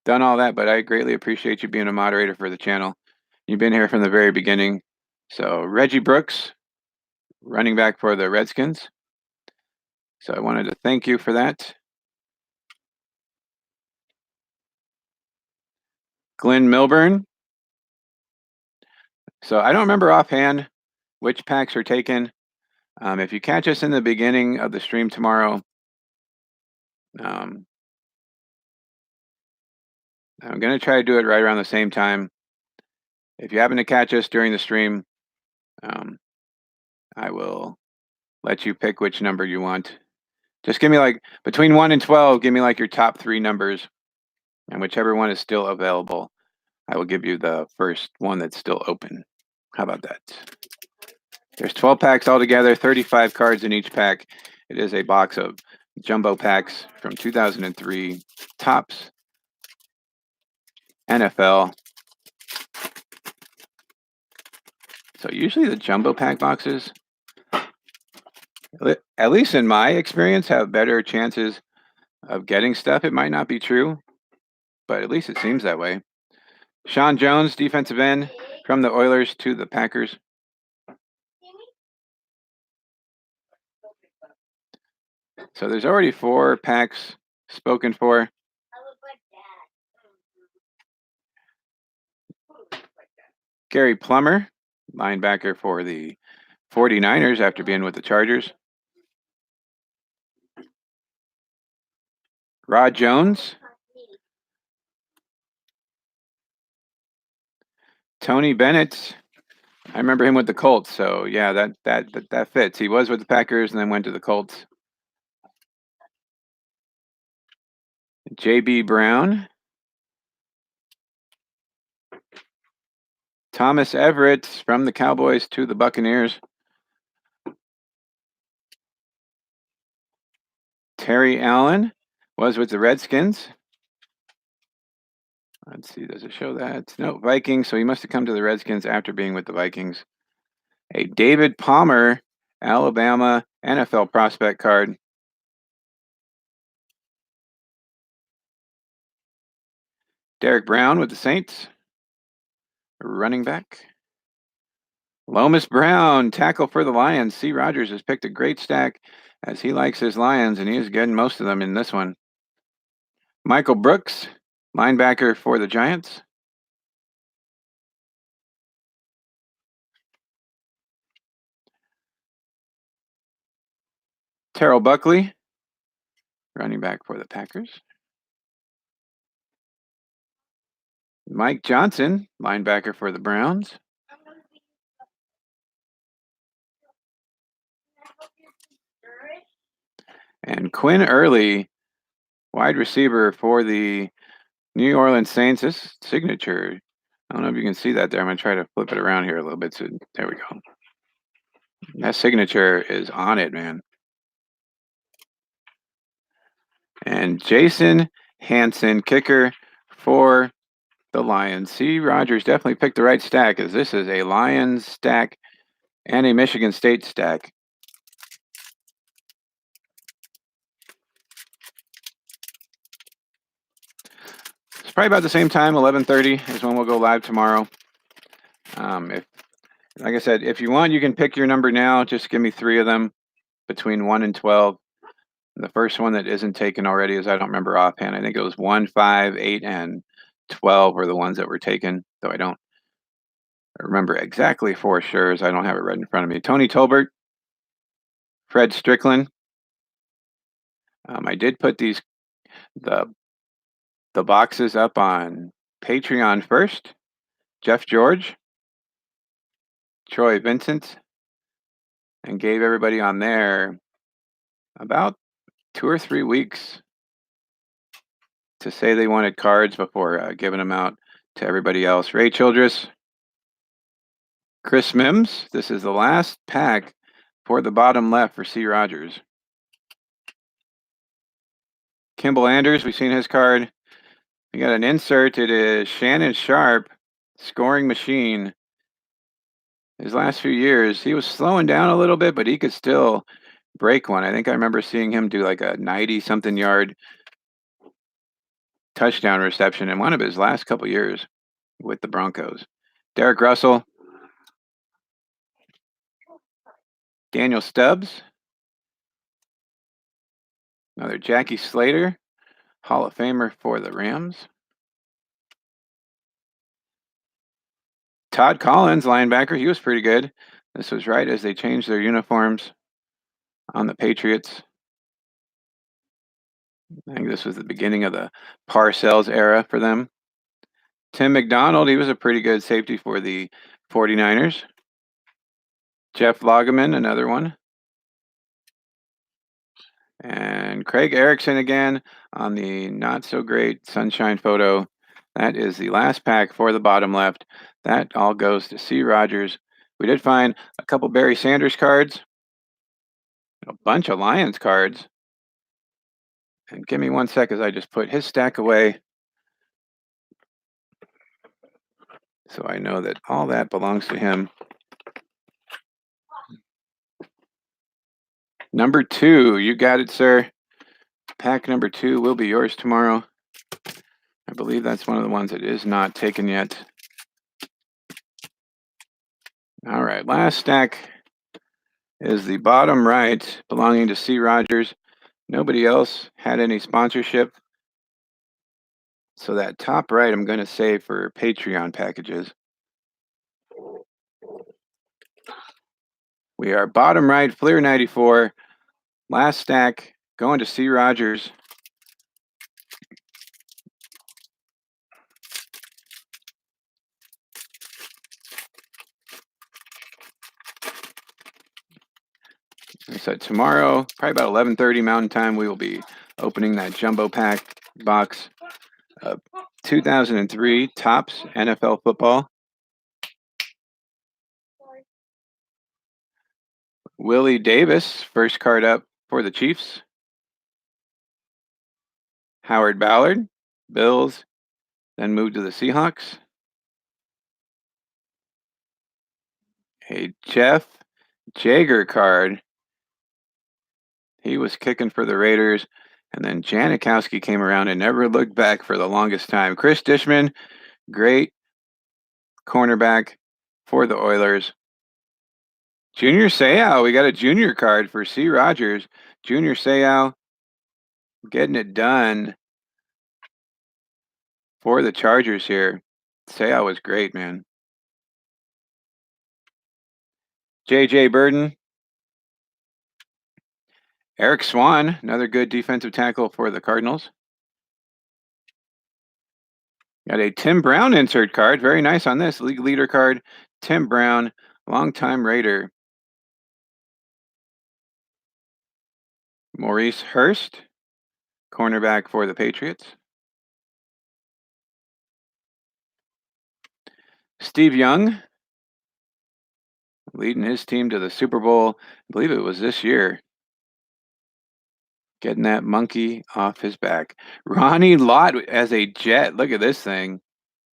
Speaker 1: done all that, but I greatly appreciate you being a moderator for the channel. You've been here from the very beginning. So Reggie Brooks, running back for the Redskins. So I wanted to thank you for that. Glenn Milburn. So I don't remember offhand which packs are taken. If you catch us in the beginning of the stream tomorrow, I'm going to try to do it right around the same time. If you happen to catch us during the stream, I will let you pick which number you want. Just give me like between 1 and 12, give me like your top 3 numbers, and whichever one is still available, I will give you the first one that's still open. How about that? There's 12 packs altogether, 35 cards in each pack. It is a box of jumbo packs from 2003 Topps NFL. So usually the jumbo pack boxes, at least in my experience, have better chances of getting stuff. It might not be true, but at least it seems that way. Sean Jones, defensive end from the Oilers to the Packers. So there's already 4 packs spoken for. Gary Plummer, linebacker for the 49ers after being with the Chargers. Rod Jones. Tony Bennett. I remember him with the Colts, so yeah, that fits. He was with the Packers and then went to the Colts. J.B. Brown. Thomas Everett from the Cowboys to the Buccaneers. Terry Allen was with the Redskins. Let's see, does it show that? No, Vikings, so he must have come to the Redskins after being with the Vikings. A David Palmer, Alabama NFL prospect card. Derek Brown with the Saints, running back. Lomas Brown, tackle for the Lions. C. Rogers has picked a great stack as he likes his Lions, and he's getting most of them in this one. Michael Brooks, linebacker for the Giants. Terrell Buckley, running back for the Packers. Mike Johnson, linebacker for the Browns. And Quinn Early, wide receiver for the New Orleans Saints. This signature, I don't know if you can see that there. I'm going to try to flip it around here a little bit. So there we go. That signature is on it, man. And Jason Hanson, kicker for the Lions. C. Rogers definitely picked the right stack, as this is a Lions stack and a Michigan State stack. It's probably about the same time, 11:30 is when we'll go live tomorrow. Like I said, if you want, you can pick your number now. Just give me 3 of them between 1 and 12. The first one that isn't taken already is, I don't remember offhand. I think it was 1, 5, 8, and 12 were the ones that were taken, though I don't remember exactly for sure, as I don't have it right in front of me. Tony Tolbert, Fred Strickland. I did put the boxes up on Patreon first. Jeff George, Troy Vincent, and gave everybody on there about 2 or 3 weeks to say they wanted cards before giving them out to everybody else. Ray Childress, Chris Mims. This is the last pack for the bottom left for C. Rogers. Kimball Anders, we've seen his card. We got an insert. It is Shannon Sharp, scoring machine. His last few years, he was slowing down a little bit, but he could still break one. I think I remember seeing him do like a 90-something yard touchdown reception in one of his last couple years with the Broncos. Derek Russell. Daniel Stubbs. Another Jackie Slater, Hall of Famer for the Rams. Todd Collins, linebacker, he was pretty good. This was right as they changed their uniforms on the Patriots. I think this was the beginning of the Parcells era for them. Tim McDonald, he was a pretty good safety for the 49ers. Jeff Lageman, another one. And Craig Erickson again on the not so great sunshine photo. That is the last pack for the bottom left. That all goes to C. Rogers. We did find a couple Barry Sanders cards, a bunch of Lions cards. And give me 1 sec as I just put his stack away so I know that all that belongs to him. Number 2, you got it, sir. Pack number 2 will be yours tomorrow. I believe that's one of the ones that is not taken yet. All right, last stack is the bottom right belonging to C. Rogers. Nobody else had any sponsorship. So that top right I'm going to save for Patreon packages. We are bottom right, Fleer 94. Last stack going to C. Rogers. So tomorrow, probably about 11:30 Mountain Time, we will be opening that jumbo pack box of 2003 Topps NFL football. Willie Davis, first card up for the Chiefs. Howard Ballard, Bills, then moved to the Seahawks. A Jeff Jager card. He was kicking for the Raiders, and then Janikowski came around and never looked back for the longest time. Chris Dishman, great cornerback for the Oilers. Junior Seau, we got a junior card for C. Rogers. Junior Seau getting it done for the Chargers here. Seau was great, man. J.J. Burden. Eric Swan, another good defensive tackle for the Cardinals. Got a Tim Brown insert card. Very nice on this. League leader card. Tim Brown, longtime Raider. Maurice Hurst, cornerback for the Patriots. Steve Young, leading his team to the Super Bowl. I believe it was this year. Getting that monkey off his back. Ronnie Lott as a Jet. Look at this thing.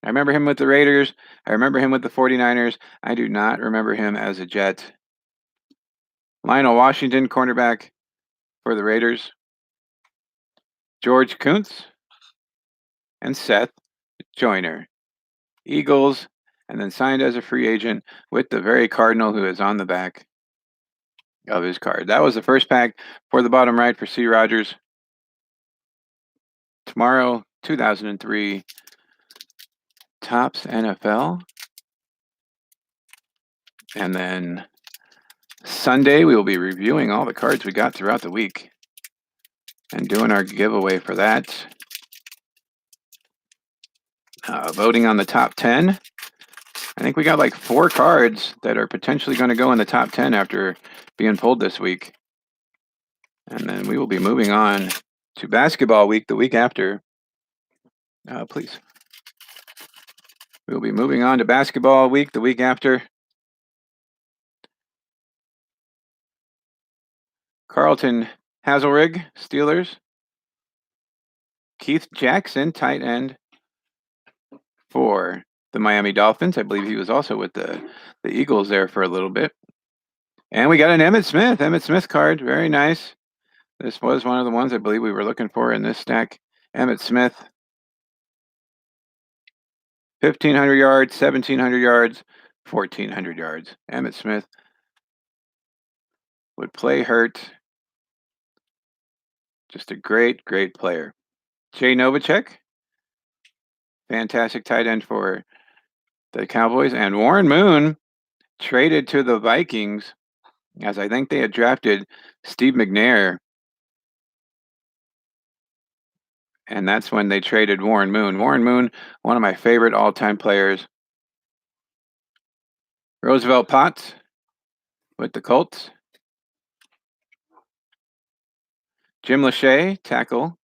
Speaker 1: I remember him with the Raiders. I remember him with the 49ers. I do not remember him as a Jet. Lionel Washington, cornerback for the Raiders. George Kuntz and Seth Joyner. Eagles, and then signed as a free agent with the very Cardinal who is on the back of his card. That was the first pack for the bottom right for C. Rogers. Tomorrow, 2003 Topps NFL. And then Sunday, we will be reviewing all the cards we got throughout the week and doing our giveaway for that. Voting on the top 10. I think we got like 4 cards that are potentially going to go in the top 10 after being pulled this week. And then we will be moving on to basketball week the week after. Please. We will be moving on to basketball week the week after. Carlton Hazelrig, Steelers. Keith Jackson, tight end for the Miami Dolphins. I believe he was also with the Eagles there for a little bit. And we got an Emmitt Smith card. Very nice. This was one of the ones I believe we were looking for in this stack. Emmitt Smith. 1,500 yards, 1,700 yards, 1,400 yards. Emmitt Smith. would play hurt. Just a great, great player. Jay Novacek, fantastic tight end for the Cowboys. And Warren Moon traded to the Vikings, as I think they had drafted Steve McNair. And that's when they traded Warren Moon. Warren Moon, one of my favorite all-time players. Roosevelt Potts with the Colts. Jim Lachey, tackle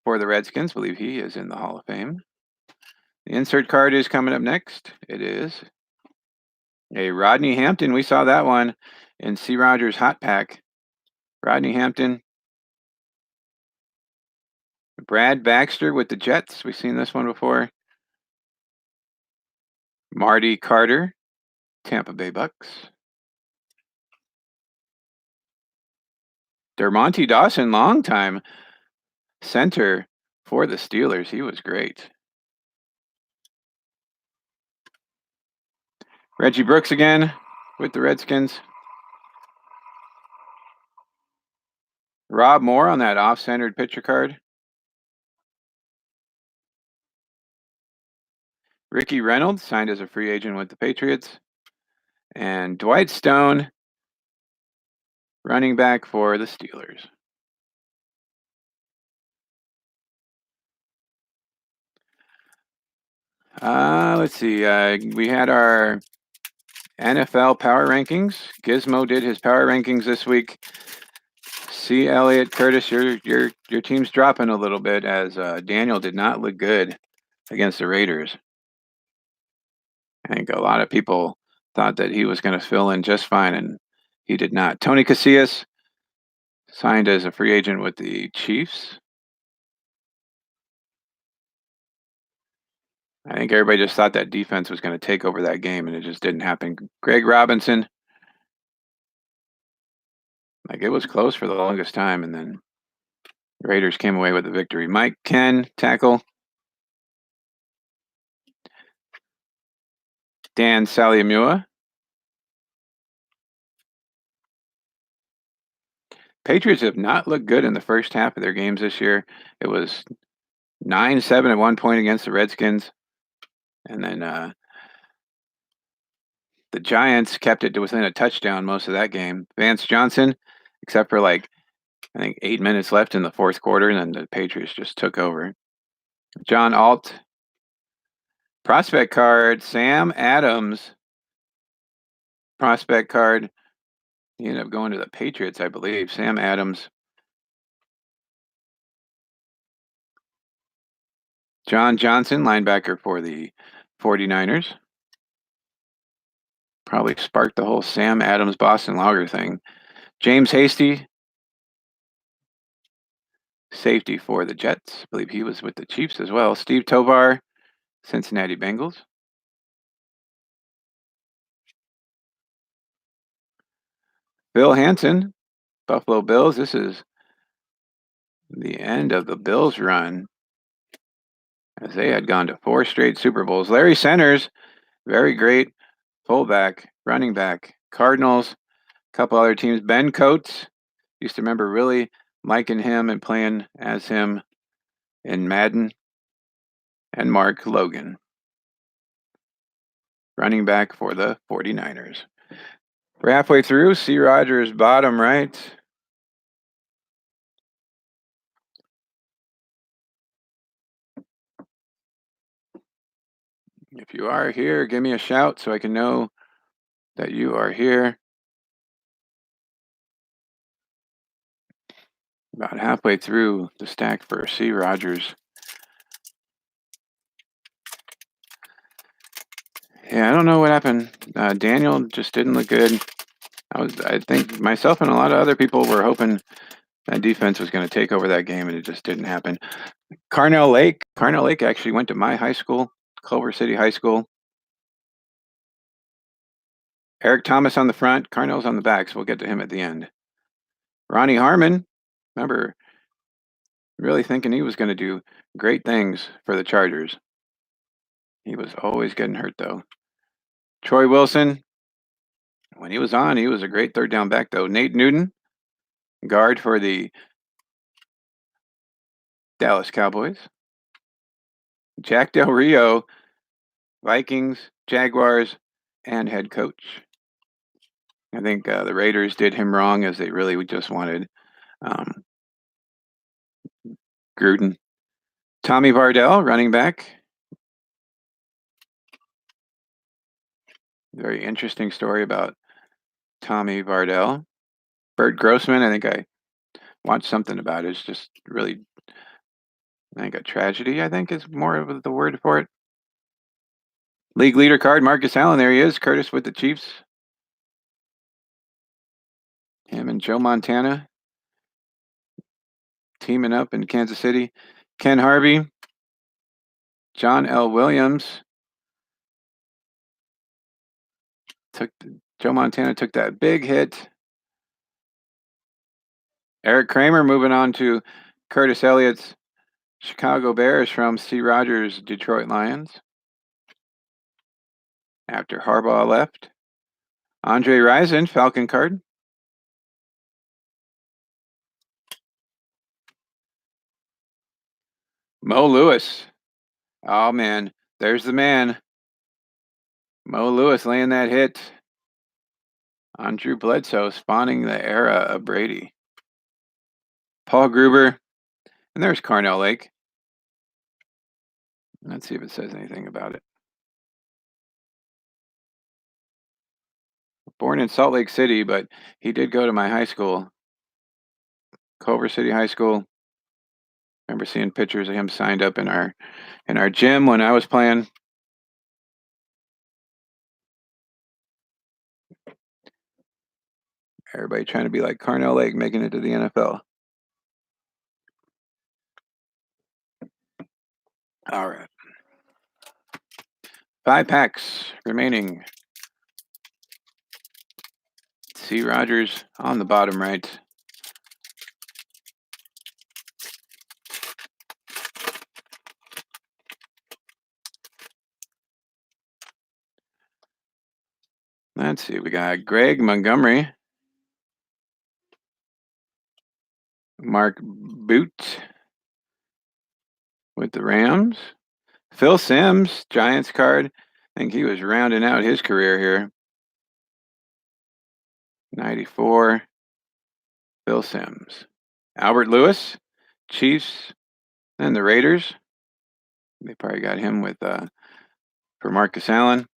Speaker 1: for the Redskins. I believe he is in the Hall of Fame. The insert card is coming up next. It is a Rodney Hampton. We saw that one in C. Rogers Hot Pack. Rodney Hampton. Brad Baxter with the Jets. We've seen this one before. Marty Carter, Tampa Bay Bucks. Dermontti Dawson, longtime center for the Steelers. He was great. Reggie Brooks again with the Redskins. Rob Moore on that off-centered picture card. Ricky Reynolds signed as a free agent with the Patriots. And Dwight Stone, running back for the Steelers. Let's see. We had our NFL power rankings. Gizmo did his power rankings this week. See, Elliot, Curtis, your team's dropping a little bit as Daniel did not look good against the Raiders. I think a lot of people thought that he was going to fill in just fine, and he did not. Tony Casillas signed as a free agent with the Chiefs. I think everybody just thought that defense was going to take over that game, and it just didn't happen. Greg Robinson, like it was close for the longest time, and then the Raiders came away with the victory. Mike Ken, tackle. Dan Saliamua. Patriots have not looked good in the first half of their games this year. It was 9-7 at one point against the Redskins. And then the Giants kept it to within a touchdown most of that game. Vance Johnson, except for I think 8 minutes left in the fourth quarter, and then the Patriots just took over. John Alt. Prospect card, Sam Adams. Prospect card. He ended up going to the Patriots, I believe. Sam Adams. John Johnson, linebacker for the 49ers. Probably sparked the whole Sam Adams Boston Lager thing. James Hasty, safety for the Jets. I believe he was with the Chiefs as well. Steve Tovar, Cincinnati Bengals. Bill Hansen, Buffalo Bills. This is the end of the Bills run, as they had gone to 4 straight Super Bowls. Larry Centers, very great fullback, running back. Cardinals, a couple other teams. Ben Coates, used to remember really liking him and playing as him in Madden. And Mark Logan, running back for the 49ers. We're halfway through. C. Rogers, bottom right. If you are here, give me a shout so I can know that you are here. About halfway through the stack for C. Rogers. Yeah, I don't know what happened. Daniel just didn't look good. I think myself and a lot of other people were hoping that defense was going to take over that game, and it just didn't happen. Carnell Lake. Carnell Lake actually went to my high school, Culver City High School. Eric Thomas on the front, Carnell's on the back, so we'll get to him at the end. Ronnie Harmon, remember, really thinking he was going to do great things for the Chargers. He was always getting hurt, though. Troy Wilson, When he was on, he was a great third down back, though. Nate Newton, guard for the Dallas Cowboys. Jack Del Rio, Vikings, Jaguars, and head coach. I think the Raiders did him wrong, as they really just wanted Gruden. Tommy Vardell, running back. Very interesting story about Tommy Vardell. Bert Grossman, I think I watched something about it. It's just really, I think, a tragedy, I think, is more of the word for it. League leader card, Marcus Allen. There he is. Curtis with the Chiefs. Him and Joe Montana teaming up in Kansas City. Ken Harvey. John L. Williams. Joe Montana took that big hit. Eric Kramer moving on to Curtis Elliott's Chicago Bears from C. Rogers' Detroit Lions. After Harbaugh left. Andre Rison, Falcon card. Mo Lewis. Oh, man. There's the man. Mo Lewis laying that hit on Drew Bledsoe, spawning the era of Brady. Paul Gruber. And there's Carnell Lake. Let's see if it says anything about it. Born in Salt Lake City, but he did go to my high school, Culver City High School. Remember seeing pictures of him signed up in our gym when I was playing. Everybody trying to be like Carnell Lake, making it to the NFL. All right. 5 packs remaining. C. Rogers on the bottom right. Let's see. We got Greg Montgomery. Mark Boot with the Rams. Phil Simms, Giants card. I think he was rounding out his career here. 94. Phil Simms. Albert Lewis, Chiefs, and the Raiders. They probably got him with for Marcus Allen.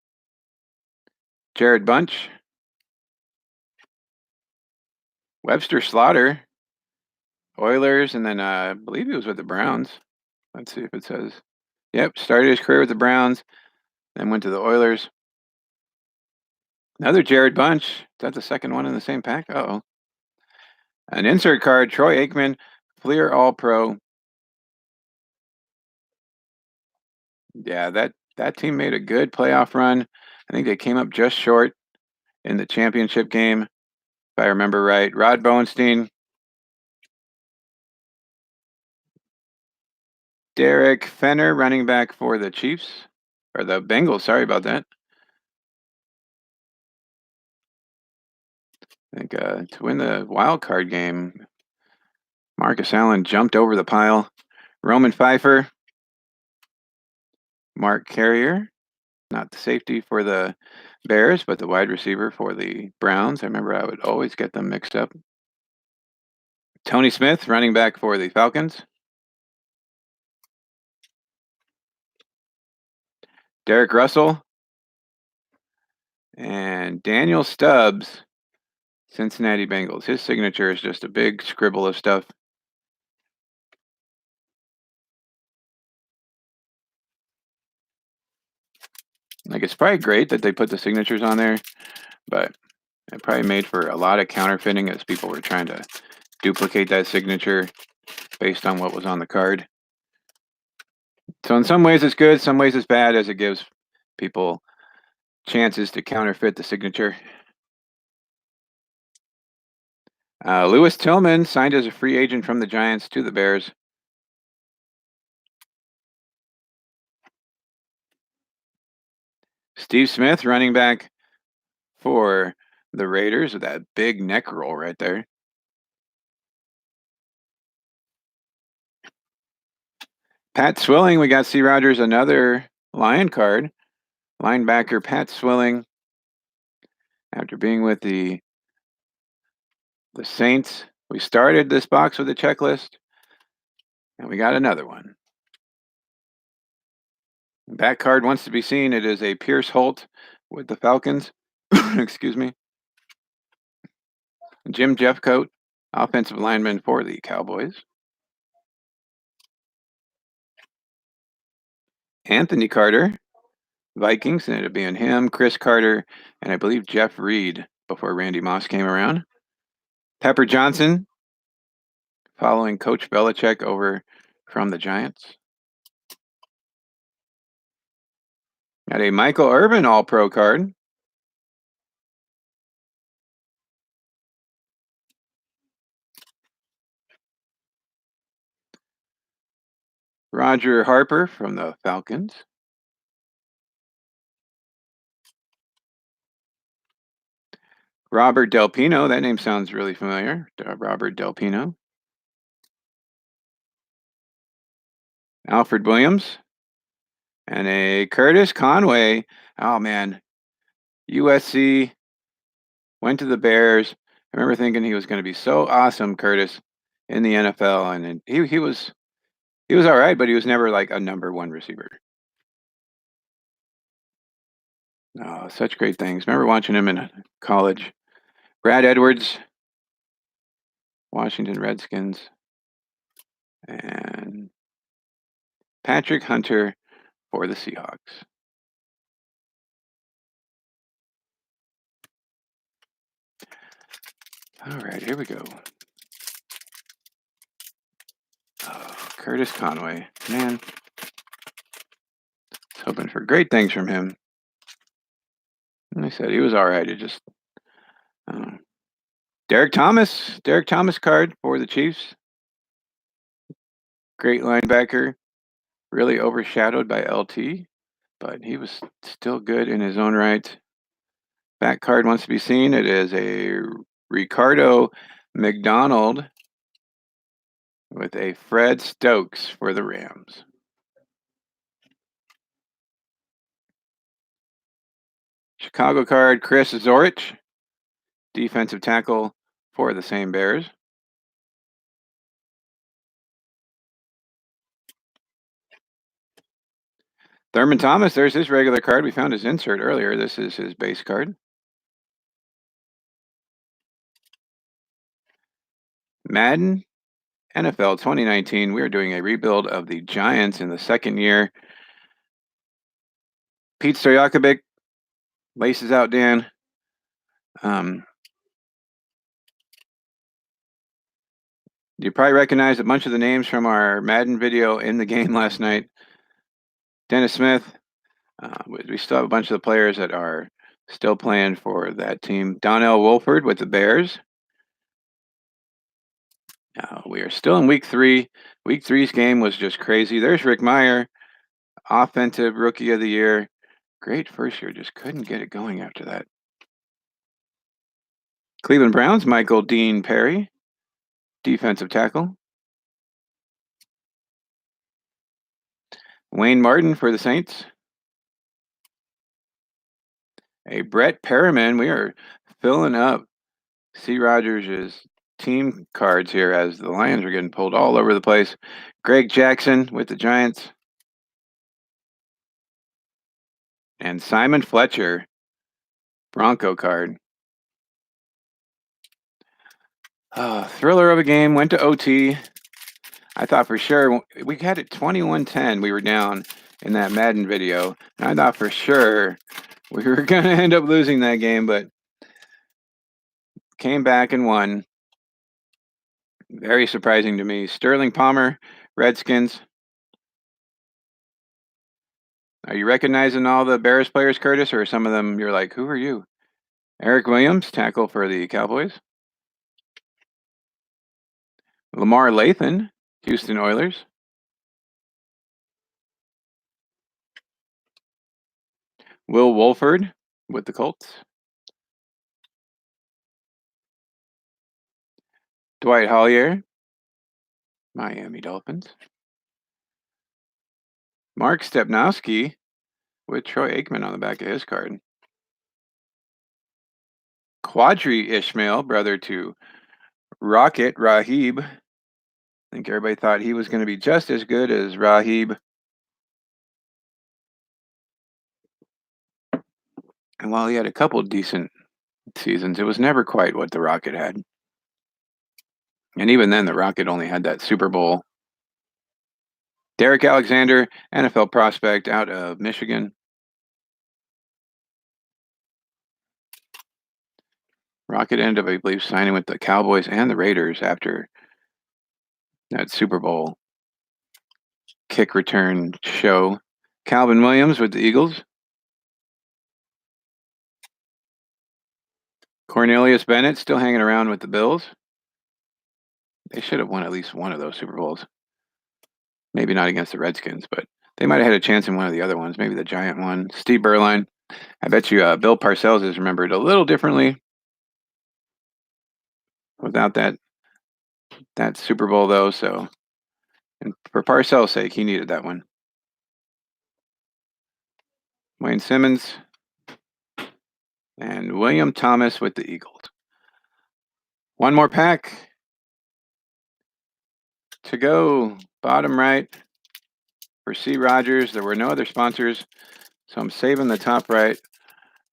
Speaker 1: Jared Bunch. Webster Slaughter. Oilers, and then I believe he was with the Browns. Let's see if it says. Yep, started his career with the Browns, then went to the Oilers. Another Jared Bunch. Is that the second one in the same pack? Uh-oh. An insert card, Troy Aikman, Fleer All-Pro. Yeah, that team made a good playoff run. I think they came up just short in the championship game, if I remember right. Rod Bowenstein. Derek Fenner, running back for the Chiefs. Or the Bengals, sorry about that. I think to win the wild card game, Marcus Allen jumped over the pile. Roman Pfeiffer. Mark Carrier, not the safety for the Bears, but the wide receiver for the Browns. I remember I would always get them mixed up. Tony Smith, running back for the Falcons. Derek Russell. And Daniel Stubbs, Cincinnati Bengals. His signature is just a big scribble of stuff. Like, it's probably great that they put the signatures on there, but it probably made for a lot of counterfeiting as people were trying to duplicate that signature based on what was on the card. So in some ways it's good, some ways it's bad, as it gives people chances to counterfeit the signature. Lewis Tillman signed as a free agent from the Giants to the Bears. Steve Smith, running back for the Raiders with that big neck roll right there. Pat Swilling, we got C. Rogers, another Lion card. Linebacker Pat Swilling, after being with the Saints. We started this box with a checklist, and we got another one. Back card wants to be seen. It is a Pierce Holt with the Falcons. Excuse me. Jim Jeffcoat, offensive lineman for the Cowboys. Anthony Carter, Vikings, ended up being him, Chris Carter, and I believe Jeff Reed before Randy Moss came around. Pepper Johnson, following Coach Belichick over from the Giants. Got a Michael Irvin All-Pro card. Roger Harper from the Falcons. Robert Del Pino, that name sounds really familiar. Robert Del Pino. Alfred Williams. And a Curtis Conway. Oh, man. USC went to the Bears. I remember thinking he was going to be so awesome, Curtis, in the NFL. And he was all right, but he was never like a number one receiver. Oh, such great things. Remember watching him in college. Brad Edwards, Washington Redskins. And Patrick Hunter for the Seahawks. All right, here we go. Oh, Curtis Conway. Man, I was hoping for great things from him. And I said he was all right. It just Derek Thomas card for the Chiefs. Great linebacker, really overshadowed by LT, but he was still good in his own right. Back card wants to be seen. It is a Ricardo McDonald with a Fred Stokes for the Rams. Chicago card, Chris Zorich, defensive tackle for the same Bears. Thurman Thomas, there's his regular card. We found his insert earlier. This is his base card. Madden NFL 2019. We are doing a rebuild of the Giants in the second year. Pete Stojakovic, laces out, Dan. You probably recognize a bunch of the names from our Madden video in the game last night. Dennis Smith. We still have a bunch of the players that are still playing for that team. Donnell Wolford with the Bears. We are still in week 3. Week 3's game was just crazy. There's Rick Meyer, offensive rookie of the year. Great first year, just couldn't get it going after that. Cleveland Browns, Michael Dean Perry, defensive tackle. Wayne Martin for the Saints. A Brett Perriman. We are filling up C. Rogers' team cards here as the Lions are getting pulled all over the place. Greg Jackson with the Giants. And Simon Fletcher, Bronco card. Thriller of a game, went to OT. I thought for sure, we had it 21-10, we were down in that Madden video. And I thought for sure we were going to end up losing that game, but came back and won. Very surprising to me. Sterling Palmer, Redskins. Are you recognizing all the Bears players, Curtis, or some of them you're like, who are you? Eric Williams, tackle for the Cowboys. Lamar Lathan, Houston Oilers. Will Wolford with the Colts. Dwight Hollier, Miami Dolphins. Mark Stepnowski with Troy Aikman on the back of his card. Quadri Ishmael, brother to Rocket Rahib. I think everybody thought he was going to be just as good as Rahib. And while he had a couple decent seasons, it was never quite what the Rocket had. And even then, the Rocket only had that Super Bowl. Derek Alexander, NFL prospect out of Michigan. Rocket ended up, I believe, signing with the Cowboys and the Raiders after that Super Bowl kick return show. Calvin Williams with the Eagles. Cornelius Bennett still hanging around with the Bills. They should have won at least one of those Super Bowls. Maybe not against the Redskins, but they might have had a chance in one of the other ones, maybe the Giant one. Steve Berline. I bet you Bill Parcells is remembered a little differently without that Super Bowl, though. So, and for Parcells' sake, he needed that one. Wayne Simmons and William Thomas with the Eagles. One more pack to go. Bottom right for C. Rogers. There were no other sponsors, so I'm saving the top right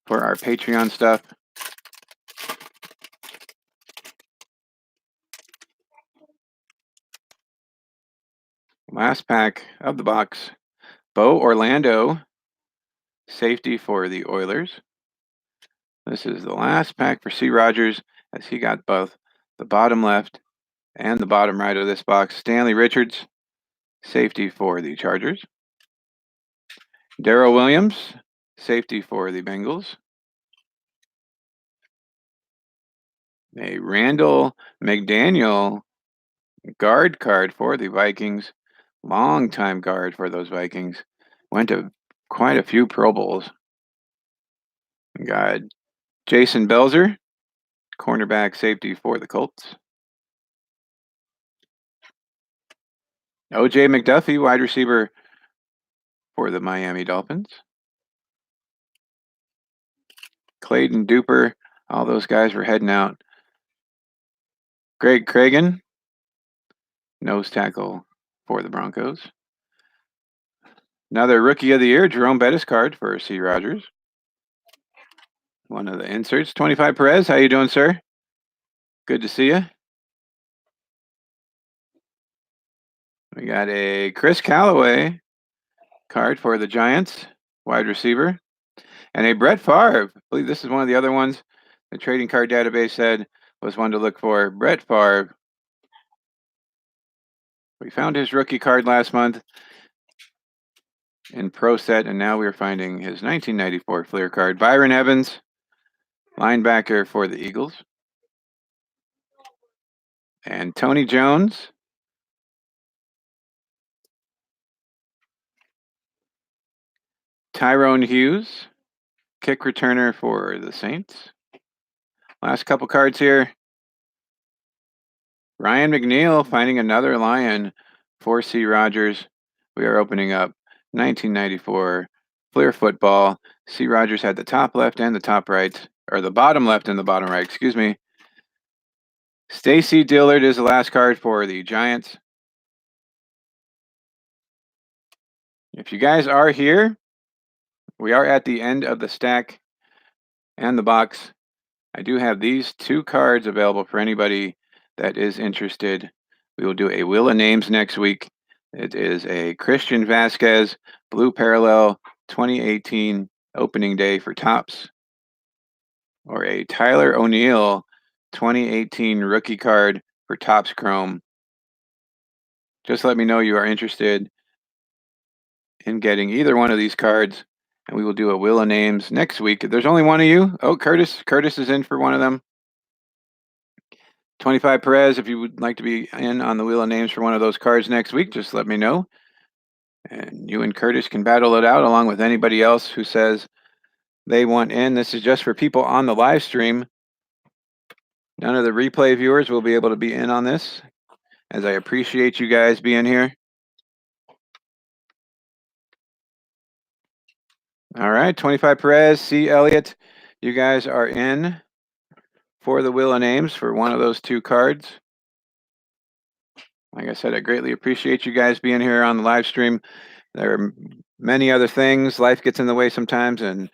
Speaker 1: for our Patreon stuff. Last pack of the box. Bo Orlando, safety for the Oilers. This is the last pack for C. Rogers, as he got both the bottom left and the bottom right of this box. Stanley Richards, safety for the Chargers. Darrell Williams, safety for the Bengals. A Randall McDaniel guard card for the Vikings. Long-time guard for those Vikings. Went to quite a few Pro Bowls. Got Jason Belzer, cornerback safety for the Colts. O.J. McDuffie, wide receiver for the Miami Dolphins. Clayton Duper, all those guys were heading out. Greg Cragen, nose tackle for the Broncos. Another Rookie of the Year, Jerome Bettis card for C. Rogers. One of the inserts, 25 Perez. How you doing, sir? Good to see you. We got a Chris Callaway card for the Giants, wide receiver. And a Brett Favre. I believe this is one of the other ones the trading card database said was one to look for. Brett Favre. We found his rookie card last month in Pro Set, and now we're finding his 1994 Fleer card. Byron Evans, linebacker for the Eagles. And Tony Jones. Tyrone Hughes, kick returner for the Saints. Last couple cards here. Ryan McNeil finding another Lion for C. Rogers. We are opening up 1994 Fleer football. C. Rogers had the top left and the top right, or the bottom left and the bottom right, excuse me. Stacy Dillard is the last card for the Giants. If you guys are here, we are at the end of the stack and the box. I do have these two cards available for anybody that is interested. We will do a Wheel of Names next week. It is a Christian Vasquez Blue Parallel 2018 opening day for Topps, or a Tyler O'Neill 2018 rookie card for Topps Chrome. Just let me know you are interested in getting either one of these cards, and we will do a Wheel of Names next week. There's only one of you. Oh, Curtis is in for one of them. 25 Perez, if you would like to be in on the Wheel of Names for one of those cards next week, just let me know. And you and Curtis can battle it out along with anybody else who says they want in. This is just for people on the live stream. None of the replay viewers will be able to be in on this, as I appreciate you guys being here. All right, 25 Perez, C. Elliott, you guys are in for the Wheel of Names for one of those two cards. Like I said, I greatly appreciate you guys being here on the live stream. There are many other things. Life gets in the way sometimes, and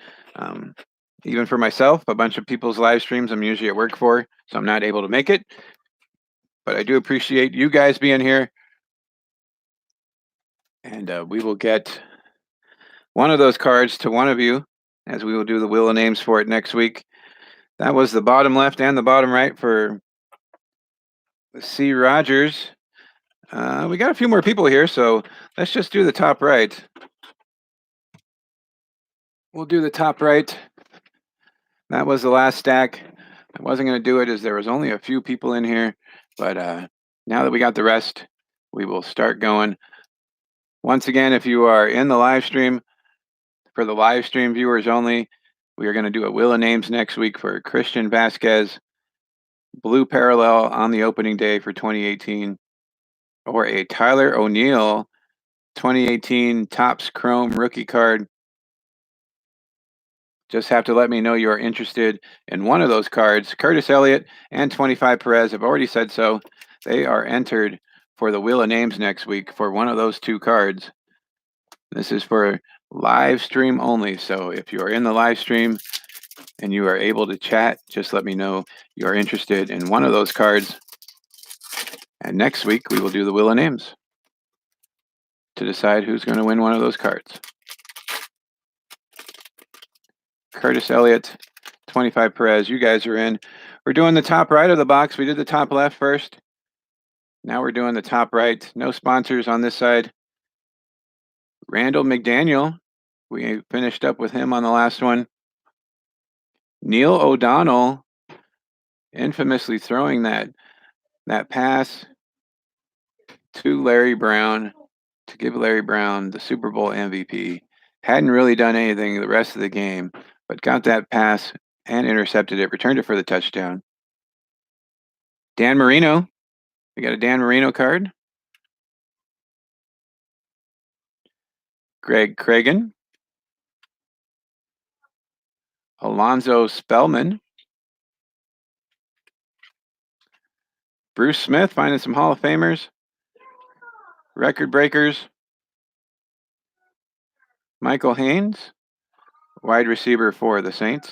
Speaker 1: even for myself, a bunch of people's live streams I'm usually at work for, so I'm not able to make it. But I do appreciate you guys being here. And we will get one of those cards to one of you, as we will do the Wheel of Names for it next week. That was the bottom left and the bottom right for C. Rogers. We got a few more people here, so let's just do the top right. We'll do the top right. That was the last stack. I wasn't going to do it as there was only a few people in here, but now that we got the rest, we will start going. Once again, if you are in the live stream, for the live stream viewers only, we are going to do a Wheel of Names next week for Christian Vasquez, blue parallel on the opening day for 2018, or a Tyler O'Neill 2018 Topps Chrome rookie card. Just have to let me know you are interested in one of those cards. Curtis Elliott and 25 Perez have already said so. They are entered for the Wheel of Names next week for one of those two cards. This is for live stream only. So if you are in the live stream and you are able to chat, just let me know you are interested in one of those cards. And next week we will do the Wheel of Names to decide who's going to win one of those cards. Curtis Elliott, 25 Perez, you guys are in. We're doing the top right of the box. We did the top left first. Now we're doing the top right. No sponsors on this side. Randall McDaniel, we finished up with him on the last one. Neil O'Donnell, infamously throwing that pass to Larry Brown to give Larry Brown the Super Bowl MVP. Hadn't really done anything the rest of the game, but got that pass and intercepted it, returned it for the touchdown. Dan Marino, we got a Dan Marino card. Greg Cragen. Alonzo Spellman. Bruce Smith, finding some Hall of Famers. Record breakers. Michael Haynes, wide receiver for the Saints.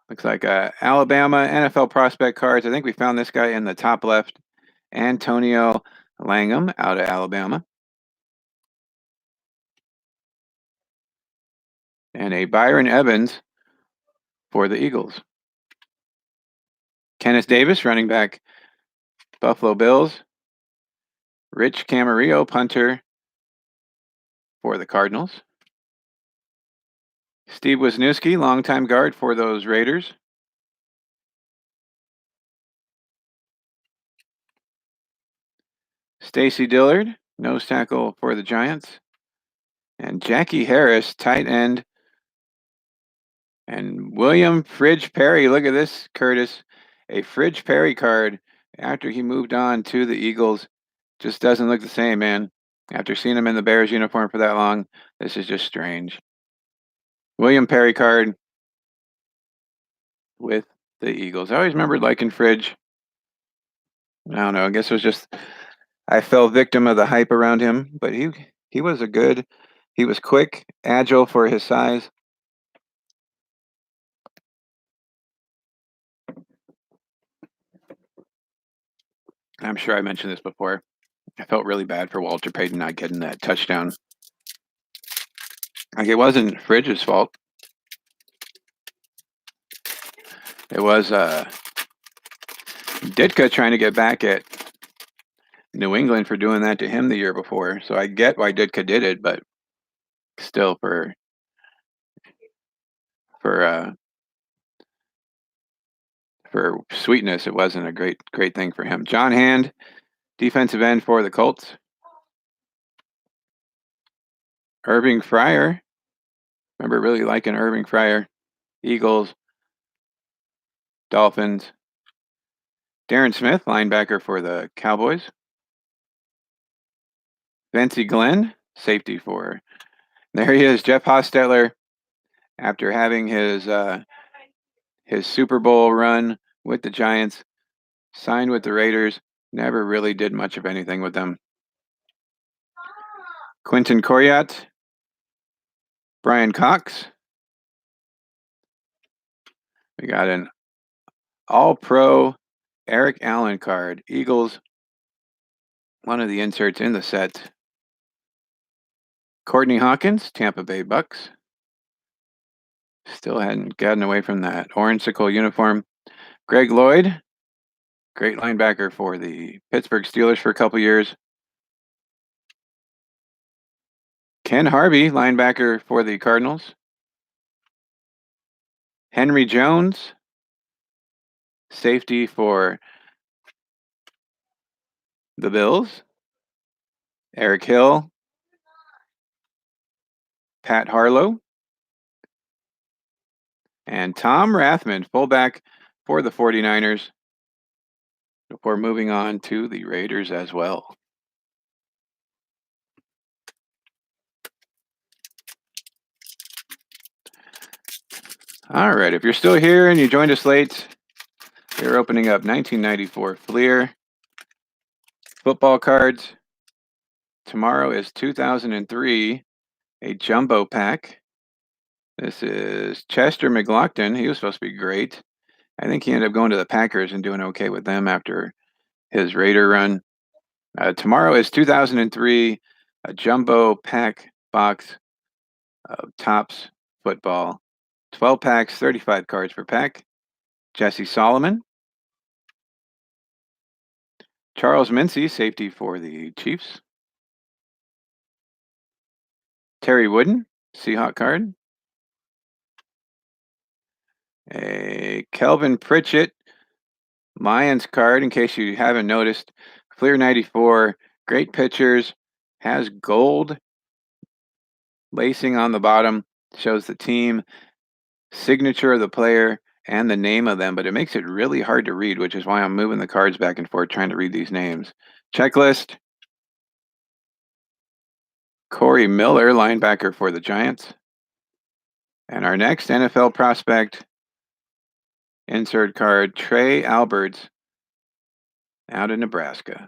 Speaker 1: Looks like Alabama NFL prospect cards. I think we found this guy in the top left. Antonio Langham out of Alabama. And a Byron Evans for the Eagles. Kenneth Davis, running back, Buffalo Bills. Rich Camarillo, punter for the Cardinals. Steve Wisniewski, longtime guard for those Raiders. Stacy Dillard, nose tackle for the Giants. And Jackie Harris, tight end. And William Fridge Perry, look at this, Curtis. A Fridge Perry card after he moved on to the Eagles. Just doesn't look the same, man. After seeing him in the Bears uniform for that long, this is just strange. William Perry card with the Eagles. I always remembered liking Fridge. I don't know. I guess it was just I fell victim of the hype around him, but he was he was quick, agile for his size. I'm sure I mentioned this before. I felt really bad for Walter Payton not getting that touchdown. Like, it wasn't Fridge's fault. It was Ditka trying to get back at New England for doing that to him the year before. So I get why Ditka did it, but still for sweetness, it wasn't a great thing for him. John Hand, defensive end for the Colts. Irving Fryer. Remember really liking Irving Fryer. Eagles. Dolphins. Darren Smith, linebacker for the Cowboys. Vincey Glenn, safety for. There he is, Jeff Hostetler, after having his Super Bowl run with the Giants, signed with the Raiders, never really did much of anything with them. Quentin Coryat, Brian Cox. We got an All-Pro Eric Allen card, Eagles, one of the inserts in the set. Courtney Hawkins, Tampa Bay Bucks. Still hadn't gotten away from that orange sickle uniform. Greg Lloyd, great linebacker for the Pittsburgh Steelers for a couple years. Ken Harvey, linebacker for the Cardinals. Henry Jones, safety for the Bills. Eric Hill. Pat Harlow. And Tom Rathman, fullback for the 49ers, before moving on to the Raiders as well. All right, if you're still here and you joined us late, we're opening up 1994 Fleer football cards. Tomorrow is 2003, a jumbo pack. This is Chester McLaughlin. He was supposed to be great. I think he ended up going to the Packers and doing okay with them after his Raider run. Tomorrow is 2003, a jumbo pack box of Topps football. 12 packs, 35 cards per pack. Jesse Solomon. Charles Mincy, safety for the Chiefs. Terry Wooden, Seahawk card. A Kelvin Pritchett, Lions card, in case you haven't noticed. Fleer 94, great pictures, has gold lacing on the bottom, shows the team, signature of the player, and the name of them, but it makes it really hard to read, which is why I'm moving the cards back and forth trying to read these names. Checklist. Corey Miller, linebacker for the Giants. And our next NFL prospect, insert card, Trey Alberts, out of Nebraska.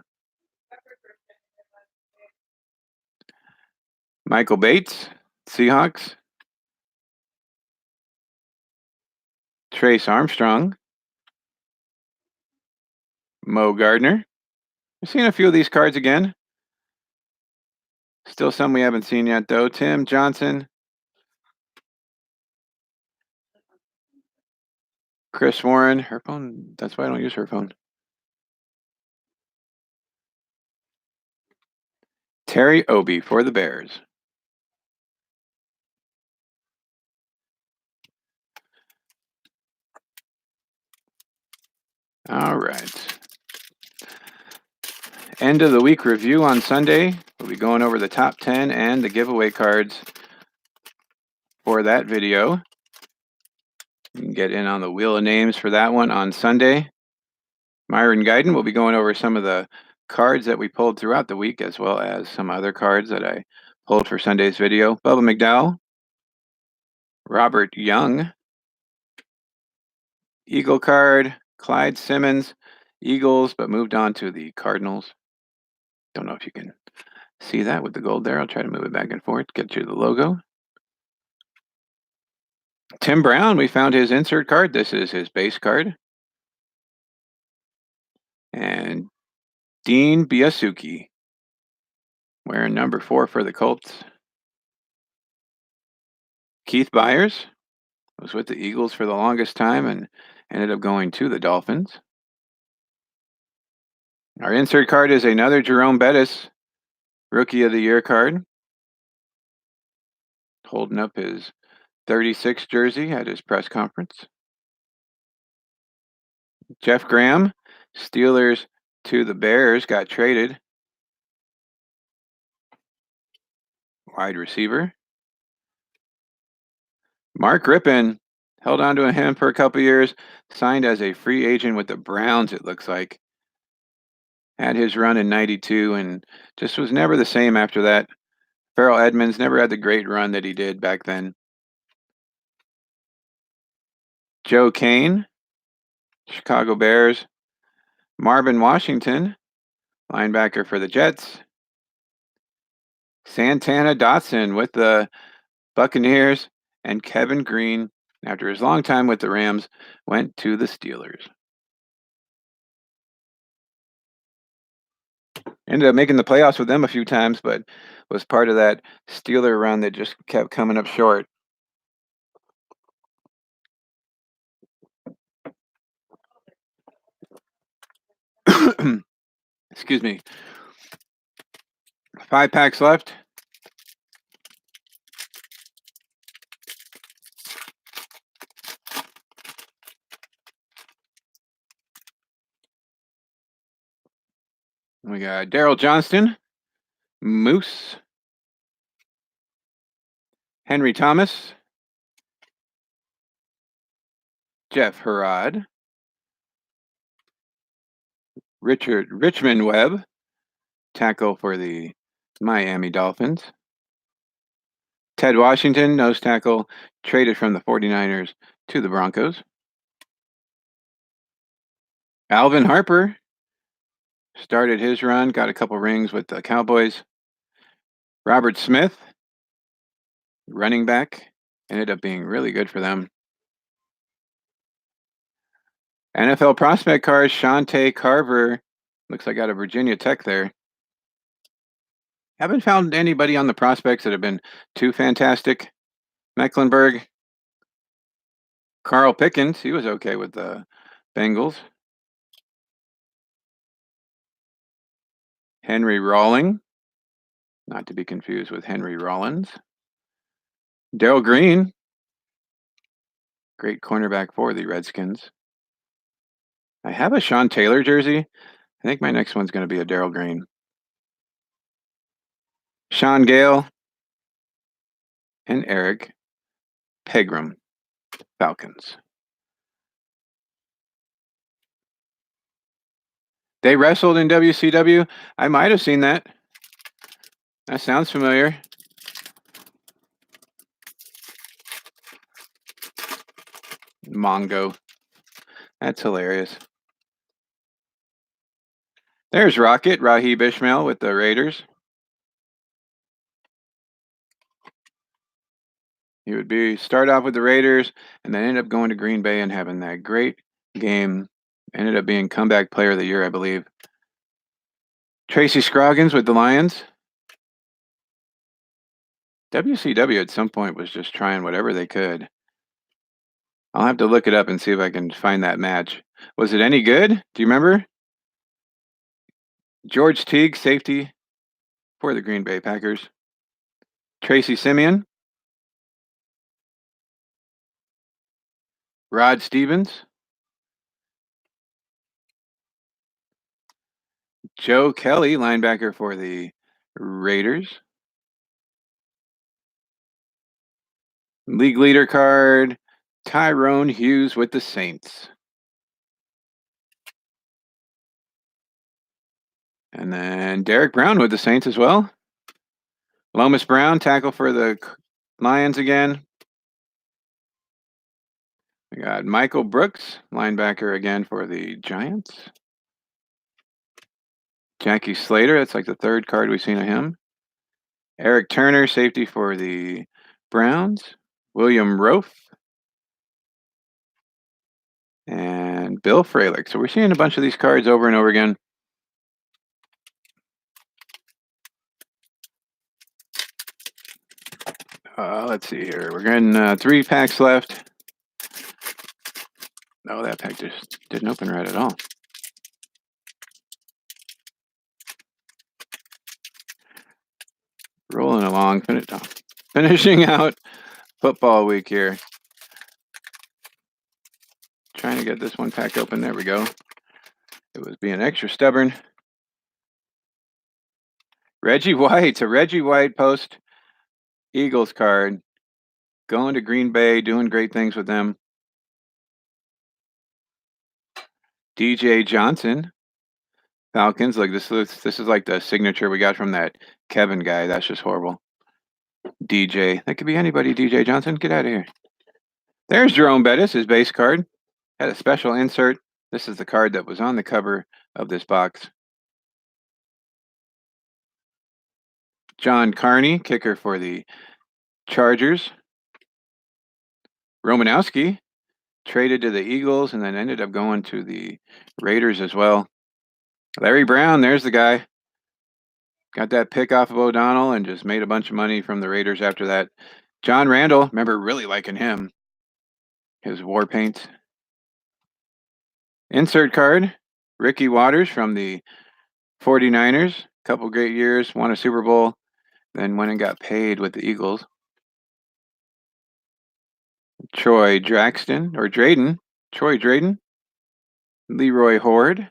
Speaker 1: Michael Bates, Seahawks. Trace Armstrong. Mo Gardner. We've seen a few of these cards again. Still some we haven't seen yet, though. Tim Johnson. Chris Warren. Her phone, that's why I don't use her phone. Terry Obi for the Bears. All right. End of the week review on Sunday. We'll be going over the top 10 and the giveaway cards for that video. You can get in on the Wheel of Names for that one on Sunday. Myron Guyton will be going over some of the cards that we pulled throughout the week, as well as some other cards that I pulled for Sunday's video. Bubba McDowell. Robert Young. Eagle card. Clyde Simmons. Eagles, but moved on to the Cardinals. Don't know if you can see that with the gold there. I'll try to move it back and forth, get you the logo. Tim Brown, we found his insert card. This is his base card. And Dean Biasuki, wearing number 4 for the Colts. Keith Byers was with the Eagles for the longest time and ended up going to the Dolphins. Our insert card is another Jerome Bettis Rookie of the Year card. Holding up his 36 jersey at his press conference. Jeff Graham, Steelers to the Bears, got traded. Wide receiver. Mark Rippon, Held on to him for a couple years. Signed as a free agent with the Browns, it looks like. Had his run in 92 and just was never the same after that. Farrell Edmonds never had the great run that he did back then. Joe Kane, Chicago Bears. Marvin Washington, linebacker for the Jets. Santana Dotson with the Buccaneers. And Kevin Green, after his long time with the Rams, went to the Steelers. Ended up making the playoffs with them a few times, but was part of that Steeler run that just kept coming up short. Excuse me. 5 packs left. We got Daryl Johnston, Moose, Henry Thomas, Jeff Herrod, Richmond Webb, tackle for the Miami Dolphins. Ted Washington, nose tackle, traded from the 49ers to the Broncos. Alvin Harper started his run, got a couple rings with the Cowboys. Robert Smith, running back, ended up being really good for them. NFL prospect cards, Shante Carver, looks like out of Virginia Tech there. Haven't found anybody on the prospects that have been too fantastic. Mecklenburg, Carl Pickens, he was okay with the Bengals. Henry Rawling, not to be confused with Henry Rollins. Darrell Green, great cornerback for the Redskins. I have a Sean Taylor jersey. I think my next one's going to be a Darrell Green. Sean Gale and Eric Pegram, Falcons. They wrestled in WCW. I might have seen that. That sounds familiar. Mongo. That's hilarious. There's Rocket, Raheem Ishmael with the Raiders. He would start off with the Raiders and then end up going to Green Bay and having that great game. Ended up being comeback player of the year, I believe. Tracy Scroggins with the Lions. WCW at some point was just trying whatever they could. I'll have to look it up and see if I can find that match. Was it any good? Do you remember? George Teague, safety for the Green Bay Packers. Tracy Simeon. Rod Stevens. Joe Kelly, linebacker for the Raiders. League leader card, Tyrone Hughes with the Saints. And then Derek Brown with the Saints as well. Lomas Brown, tackle for the Lions again. We got Michael Brooks, linebacker again for the Giants. Jackie Slater, that's like the third card we've seen of him. Eric Turner, safety for the Browns. William Roaf. And Bill Fralick. So we're seeing a bunch of these cards over and over again. Let's see here. We're getting 3 packs left. No, that pack just didn't open right at all. Rolling along, finishing out football week here. Trying to get this one pack open. There we go. It was being extra stubborn. Reggie White, a Reggie White post Eagles card. Going to Green Bay, doing great things with them. DJ Johnson, Falcons. Look, this is like the signature we got from that Kevin guy. That's just horrible. DJ. That could be anybody, DJ Johnson. Get out of here. There's Jerome Bettis, his base card. Had a special insert. This is the card that was on the cover of this box. John Carney, kicker for the Chargers. Romanowski traded to the Eagles and then ended up going to the Raiders as well. Larry Brown, there's the guy. Got that pick off of O'Donnell and just made a bunch of money from the Raiders after that. John Randall, remember really liking him. His war paint. Insert card, Ricky Watters from the 49ers. Couple great years, won a Super Bowl, then went and got paid with the Eagles. Troy Draxton, or Drayden. Troy Drayden. Leroy Horde.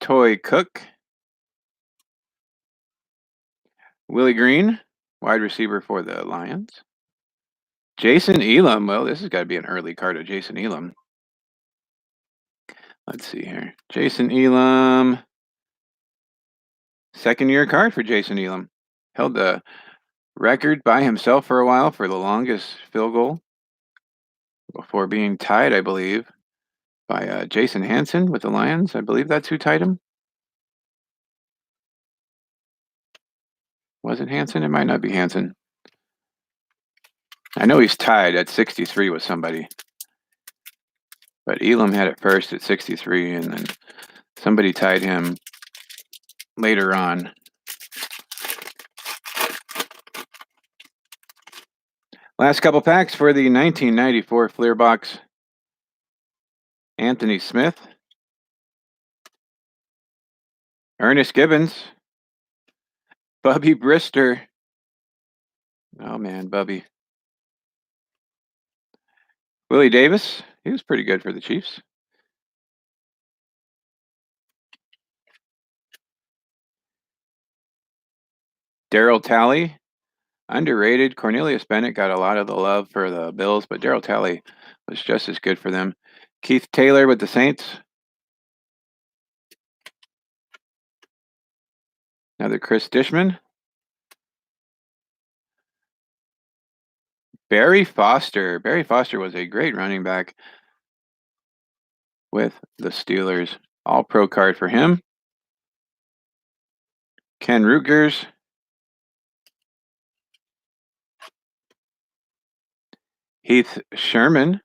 Speaker 1: Toy Cook. Willie Green, wide receiver for the Lions. Jason Elam. Well, this has got to be an early card of Jason Elam. Let's see here. Jason Elam. Second-year card for Jason Elam. Held the record by himself for a while for the longest field goal before being tied, I believe, by Jason Hansen with the Lions. I believe that's who tied him. Was it Hansen? It might not be Hansen. I know he's tied at 63 with somebody. But Elam had it first at 63, and then somebody tied him later on. Last couple packs for the 1994 Fleer box. Anthony Smith. Ernest Gibbons. Bubby Brister. Oh, man, Bubby. Willie Davis. He was pretty good for the Chiefs. Darryl Talley. Underrated. Cornelius Bennett got a lot of the love for the Bills, but Darryl Talley was just as good for them. Keith Taylor with the Saints. Another Chris Dishman. Barry Foster. Barry Foster was a great running back with the Steelers. All-pro card for him. Ken Rutgers. Heath Sherman.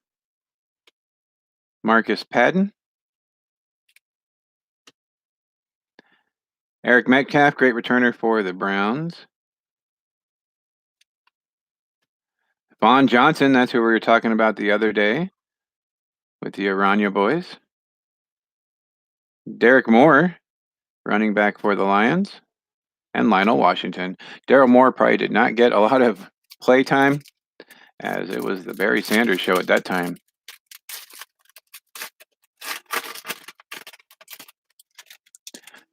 Speaker 1: Marcus Patton. Eric Metcalf, great returner for the Browns. Vaughn Johnson, that's who we were talking about the other day with the Aranya boys. Derek Moore, running back for the Lions. And Lionel Washington. Daryl Moore probably did not get a lot of play time, as it was the Barry Sanders show at that time.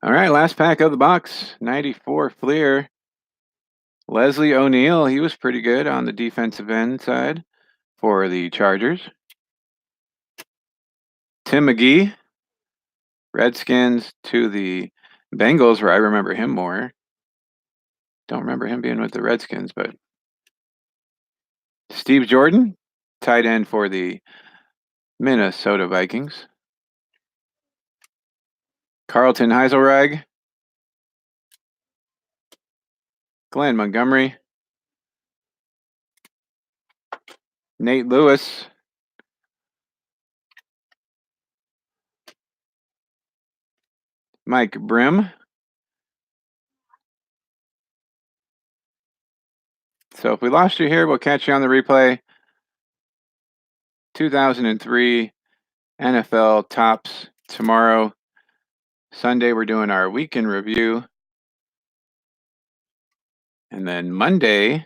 Speaker 1: All right, last pack of the box. 94 Fleer. Leslie O'Neal, he was pretty good on the defensive end side for the Chargers. Tim McGee, Redskins to the Bengals, where I remember him more. Don't remember him being with the Redskins, but Steve Jordan, tight end for the Minnesota Vikings. Carlton Heiselreich. Glenn Montgomery. Nate Lewis. Mike Brim. So if we lost you here, we'll catch you on the replay. 2003 NFL Tops tomorrow. Sunday, we're doing our weekend review. And then Monday,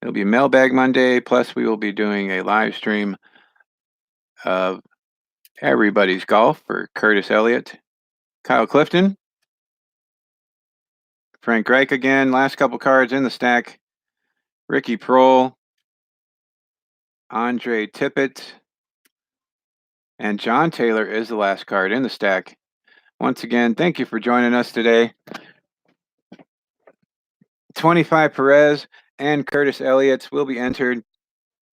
Speaker 1: it'll be Mailbag Monday. Plus, we will be doing a live stream of Everybody's Golf for Curtis Elliott, Kyle Clifton, Frank Reich again. Last couple cards in the stack. Ricky Prohl, Andre Tippett, And John Taylor is the last card in the stack. Once again, thank you for joining us today. 25 Perez and Curtis Elliott will be entered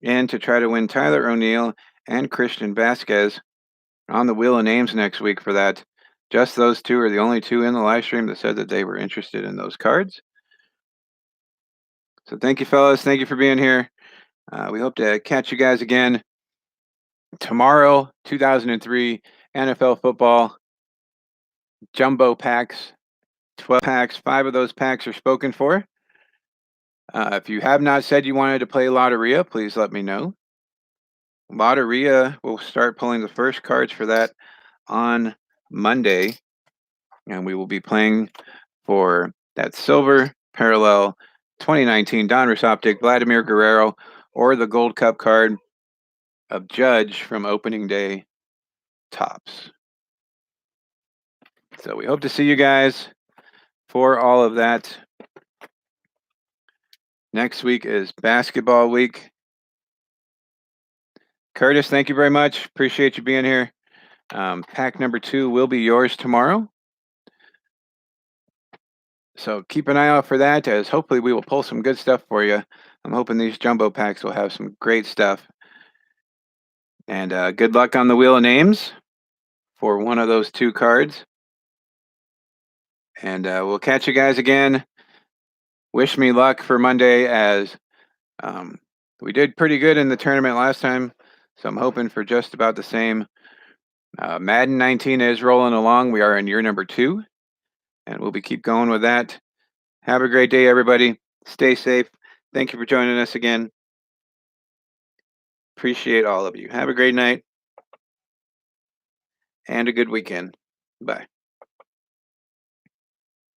Speaker 1: in to try to win Tyler O'Neill and Christian Vasquez on the Wheel of Names next week for that. Just those two are the only two in the live stream that said that they were interested in those cards. So thank you, fellas. Thank you for being here. We hope to catch you guys again tomorrow. 2003 NFL football jumbo packs, 12 packs. 5 of those packs are spoken for. If you have not said you wanted to play Lotteria, please let me know. Lotteria, we'll start pulling the first cards for that on Monday, and we will be playing for that silver parallel 2019 Donruss Optic Vladimir Guerrero or the Gold Cup card of Judge from opening day Topps. So we hope to see you guys for all of that. Next week is basketball week. Curtis, thank you very much. Appreciate you being here. Pack number 2 will be yours tomorrow. So keep an eye out for that, as hopefully we will pull some good stuff for you. I'm hoping these jumbo packs will have some great stuff. And good luck on the Wheel of Names for one of those 2 cards. And we'll catch you guys again. Wish me luck for Monday, as we did pretty good in the tournament last time. So I'm hoping for just about the same. Madden 19 is rolling along. We are in year number 2. And we'll be keep going with that. Have a great day, everybody. Stay safe. Thank you for joining us again. Appreciate all of you. Have a great night and a good weekend. Bye.